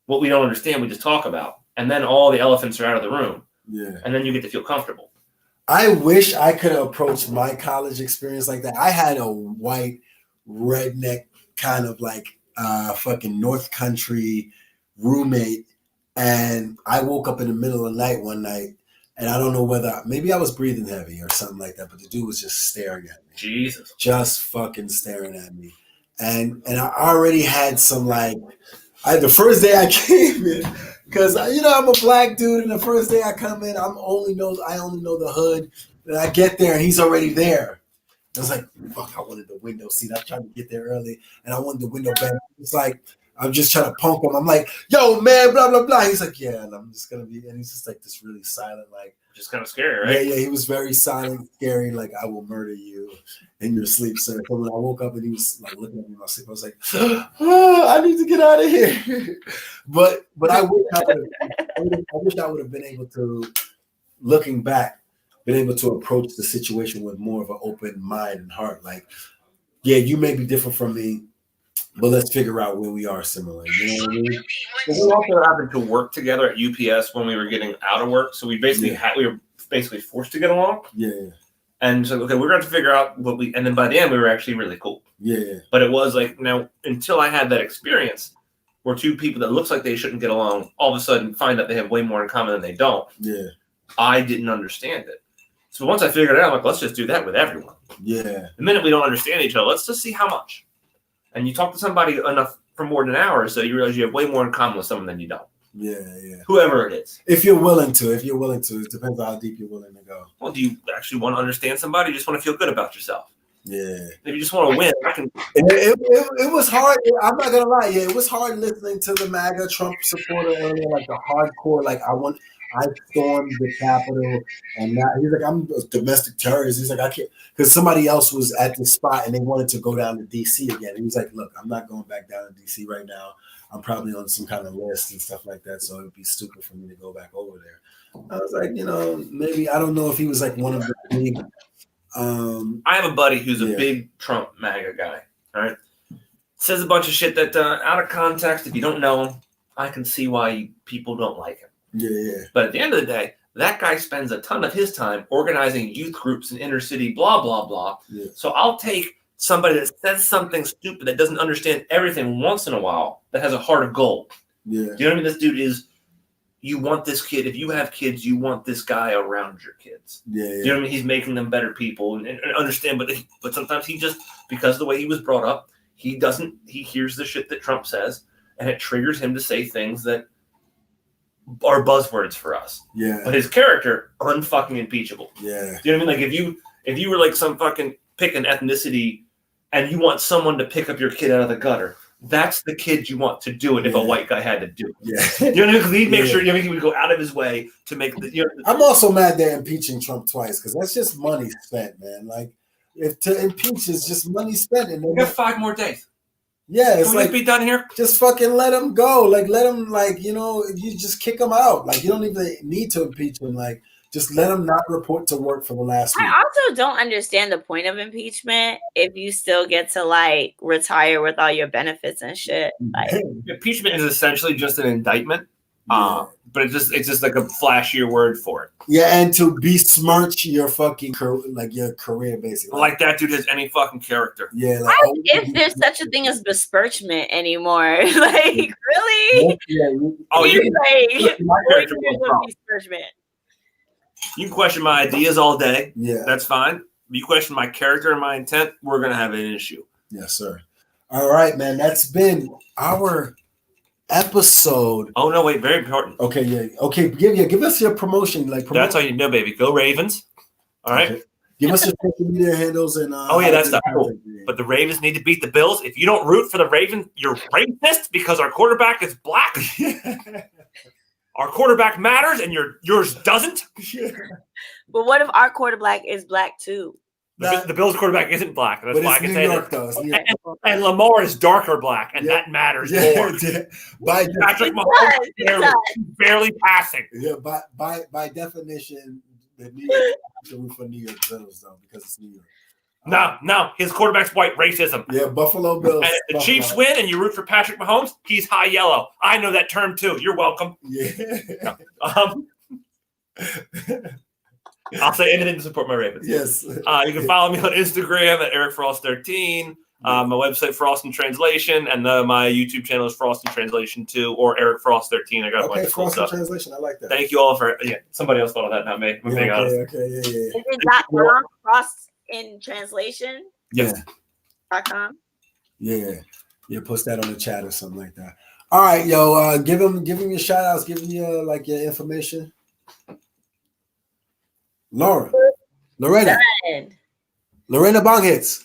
What we don't understand, we just talk about. And then all the elephants are out of the room. Yeah. And then you get to feel comfortable. I wish I could have approached my college experience like that. I had a white redneck kind of like fucking North Country roommate. And I woke up in the middle of the night one night. And I don't know whether maybe I was breathing heavy or something like that, but the dude was just staring at me. Jesus. Just fucking staring at me. And I already had some like, the first day I came in, because I'm a black dude, and the first day I come in, I only know the hood. And I get there and he's already there. I was like, fuck, I wanted the window seat. I tried to get there early and I wanted the window back. It's like, I'm just trying to punk him. I'm like, yo, man, blah, blah, blah. He's like, yeah, and I'm just going to be, and he's just like this really silent, like. Just kind of scary, right? Yeah, he was very silent, scary, like, I will murder you in your sleep, sir. But when I woke up and he was like looking at me in my sleep, I was like, I need to get out of here. But I wish I would have been able to, looking back, been able to approach the situation with more of an open mind and heart. Like, yeah, you may be different from me, but let's figure out where we are similar. You know what I mean? We also happened to work together at UPS when we were getting out of work. So we basically we were basically forced to get along. Yeah. And so, okay, we're going to figure out and then by the end, we were actually really cool. Yeah. But it was like, now, until I had that experience where two people that looks like they shouldn't get along, all of a sudden find out they have way more in common than they don't. Yeah. I didn't understand it. So once I figured it out, I'm like, let's just do that with everyone. Yeah. The minute we don't understand each other, let's just see how much. And you talk to somebody enough for more than an hour or so, you realize you have way more in common with someone than you don't. Yeah. Whoever it is. If you're willing to. It depends on how deep you're willing to go. Well, do you actually want to understand somebody? You just want to feel good about yourself. Yeah. If you just want to win, I can. It was hard. I'm not gonna lie. Yeah, it was hard listening to the MAGA Trump supporter earlier, like the hardcore. Like I stormed the Capitol, and now he's like, I'm a domestic terrorist. He's like, I can't, because somebody else was at the spot and they wanted to go down to DC again. He was like, look, I'm not going back down to DC right now. I'm probably on some kind of list and stuff like that, so it would be stupid for me to go back over there. I was like, maybe, I don't know if he was like one of the big. I have a buddy who's a big Trump MAGA guy. All right, says a bunch of shit that out of context. If you don't know him, I can see why people don't like him. Yeah. But at the end of the day, that guy spends a ton of his time organizing youth groups in inner city, blah, blah, blah. Yeah. So I'll take somebody that says something stupid that doesn't understand everything once in a while that has a heart of gold. Yeah. Do you know what I mean? This dude is, you want this kid. If you have kids, you want this guy around your kids. Yeah. You know what I mean? He's making them better people and understand. But sometimes he just, because of the way he was brought up, he hears the shit that Trump says and it triggers him to say things that are buzzwords for us. Yeah. But his character, unfucking impeachable. Yeah. Do you know what I mean? Like if you were like some fucking pick an ethnicity and you want someone to pick up your kid out of the gutter, that's the kid you want to do it if a white guy had to do it. Yeah. You know, because he'd make sure he would go out of his way to make the. I'm also mad they're impeaching Trump twice because that's just money spent, man. Like, if to impeach is just money spent. And we got 5 more days. Yeah, it's like, be done here. Just fucking let him go. Like, let him, like, you just kick him out. Like, you don't even need to impeach him. Like, Just let him not report to work for the last week. I also don't understand the point of impeachment if you still get to like retire with all your benefits and shit. Like, impeachment is essentially just an indictment. But it's just like a flashier word for it. Yeah, and to besmirch your fucking your career, basically. Like that dude has any fucking character. Yeah, like, if there's such a thing as besmirchment anymore, like really? Yeah. My character besmirchment. You can question my ideas all day. Yeah, that's fine. If you question my character and my intent, we're gonna have an issue. Yes, sir. All right, man. That's been our episode. Oh no, wait, very important. Okay, yeah. Okay, give us your promotion. That's all you know, baby. Go Ravens. All right. Okay. Give us your social media handles and that's stuff. Cool. But the Ravens need to beat the Bills. If you don't root for the Ravens, you're racist because our quarterback is black. Our quarterback matters and yours doesn't. But what if our quarterback is black too? The Bills quarterback isn't black. That's why I can say that. And Lamar is darker black, and that matters more. By Patrick Mahomes barely passing. Yeah, by definition, the New York have to root for New York Bills though because it's New York. No, his quarterback's white racism. Yeah, Buffalo Bills. And if the Chiefs win and you root for Patrick Mahomes, he's high yellow. I know that term too. You're welcome. Yeah. I'll say anything to support my Ravens. Yes. You can follow me on Instagram at EricFrost13. My website, Frost in Translation, and my YouTube channel is Frost in Translation 2 or Eric Frost 13. I got a bunch of cool stuff. Frost in Translation, I like that. Thank you all for somebody else thought of that, not me. I'm being honest. Okay, yeah. Is it Frost in Translation? Yes. .com? Yeah, post that on the chat or something like that. All right, yo, give him your shout outs, give him your information. Lorena Bonghits.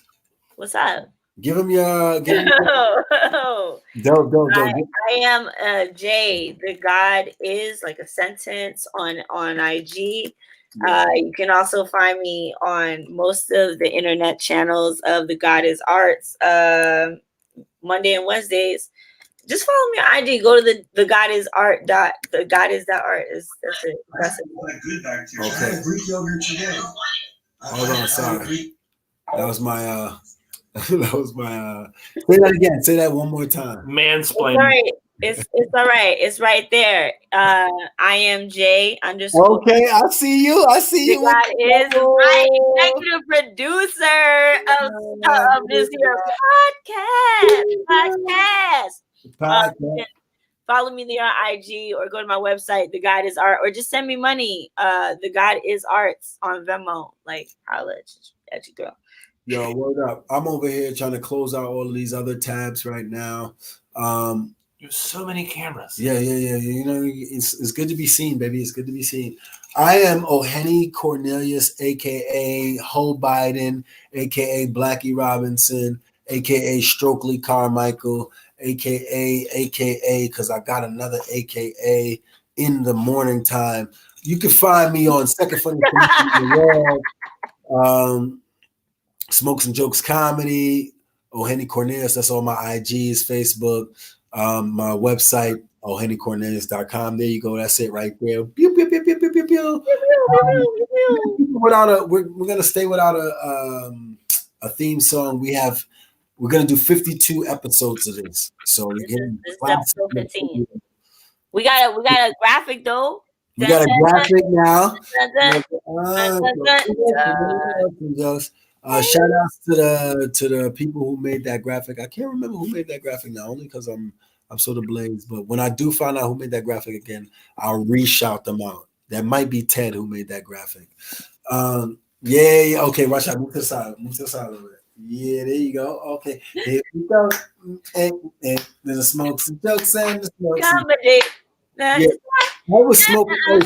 What's up? Give him your. Dope. I am Jay. The God is like a sentence on IG. You can also find me on most of the internet channels of The God is Arts. Monday and Wednesdays. Just follow me on IG. Go to the God is art. The God is that art. That's it. That's it. Okay. Hold on, sorry. That was my. Say that again. Say that one more time. Mansplaining. It's all right. It's right there. I am Jay _. Okay, I see you. God is my executive producer of this here podcast. Follow me there on IG or go to my website, The God is Art, or just send me money. The God is Arts on Venmo. Like, holla at you, girl. Yo, word up. I'm over here trying to close out all of these other tabs right now. There's so many cameras. Yeah. You know, it's good to be seen, baby. It's good to be seen. I am ohenecornelius, a.k.a. Ho Biden, a.k.a. Blackie Robinson, a.k.a. Stokely Carmichael, a.k.a. because I got another a.k.a. in the morning time. You can find me on Second Funny in the World, Smokes and Jokes Comedy, ohenecornelius. That's all my IGs, Facebook, my website, ohenecornelius.com. There you go. That's it right there. Pew, pew, pew, pew, pew, pew, pew. We're gonna stay without a theme song. We're gonna do 52 episodes of this. So we're getting episode 15. We got a graphic though. We got a graphic now. Shout outs to the people who made that graphic. I can't remember who made that graphic now, only because I'm sort of blazed. But when I do find out who made that graphic again, I'll re-shout them out. That might be Ted who made that graphic. Yeah. Okay, watch out. Move to the side a little bit. Yeah, there you go. Okay, here we go. And there's a Smokes and Jokes and the Smokes. Yeah. I was smoking. I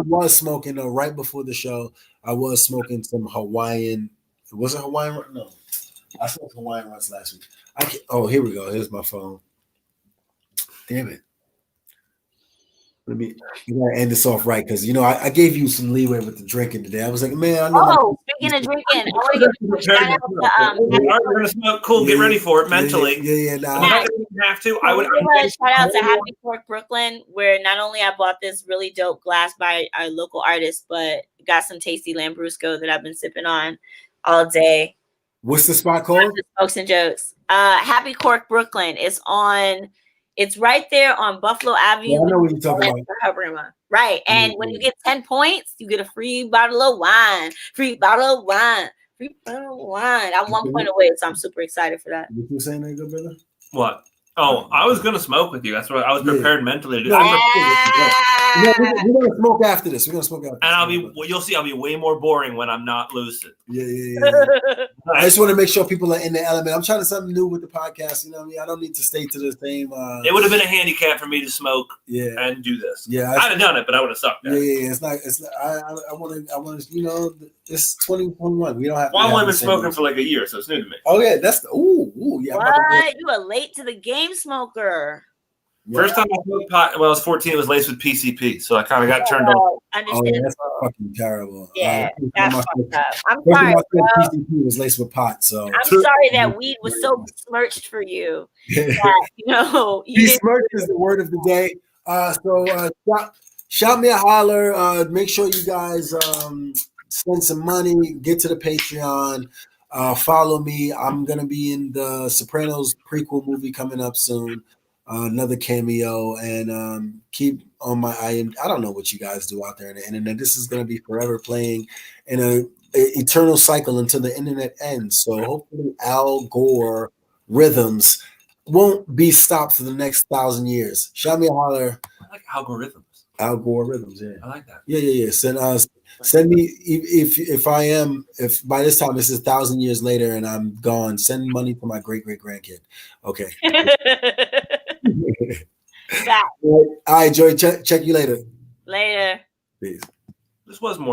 was smoking though. Right before the show, I was smoking some Hawaiian. Was it Hawaiian? No, I smoked Hawaiian runs last week. Here we go. Here's my phone. Damn it. You gotta end this off right because I gave you some leeway with the drinking today. I was like, man, I know. Speaking of drinking, I want to give a shout out to we're gonna smoke. Cool, get ready for it mentally. Yeah. have to. I would shout out to Happy Cork Brooklyn, where not only I bought this really dope glass by our local artist, but got some tasty Lambrusco that I've been sipping on all day. What's the spot called? Smokes and Jokes. Happy Cork Brooklyn. It's right there on Buffalo Avenue. Yeah, I know what you're talking about. Right. And when you get 10 points, you get a free bottle of wine. Free bottle of wine. I'm 1 point away, so I'm super excited for that. What you saying there, good brother? What? Oh, I was gonna smoke with you. That's what I was prepared mentally to do. We're gonna smoke after this. And you'll see, I'll be way more boring when I'm not lucid. Yeah. I just want to make sure people are in the element. I'm trying to something new with the podcast. You know what I mean? I don't need to stay to the same. It would have been a handicap for me to smoke. And do this. Yeah, I'd have done it, but I would have sucked. Yeah. It's not. I want to. You know, it's 2021. We don't have. Well, I've only been smoking for like a year, so it's new to me. Oh yeah, that's yeah. What? You are late to the game, smoker. First time I smoked pot when I was 14, it was laced with PCP, so I kind of got turned on. Oh, that's fucking terrible. Yeah, that's fucked up. I'm sorry, bro. PCP was laced with pot, so I'm sorry that weed was so besmirched for you. That, besmirched is the word of the day. Shout me a holler. Make sure you guys spend some money. Get to the Patreon. Follow me. I'm gonna be in the Sopranos prequel movie coming up soon. Another cameo, and keep on my I don't know what you guys do out there on the internet. This is going to be forever playing in a eternal cycle until the internet ends. So hopefully Al Gore rhythms won't be stopped for the next 1,000 years. Shout me a holler. I like algorithms. Al Gore rhythms, yeah. I like that. Yeah. Send me if by this time this is 1,000 years later and I'm gone, send money to my great grandkid. Okay. All right, Joy. Check you later. Later. Peace. This was more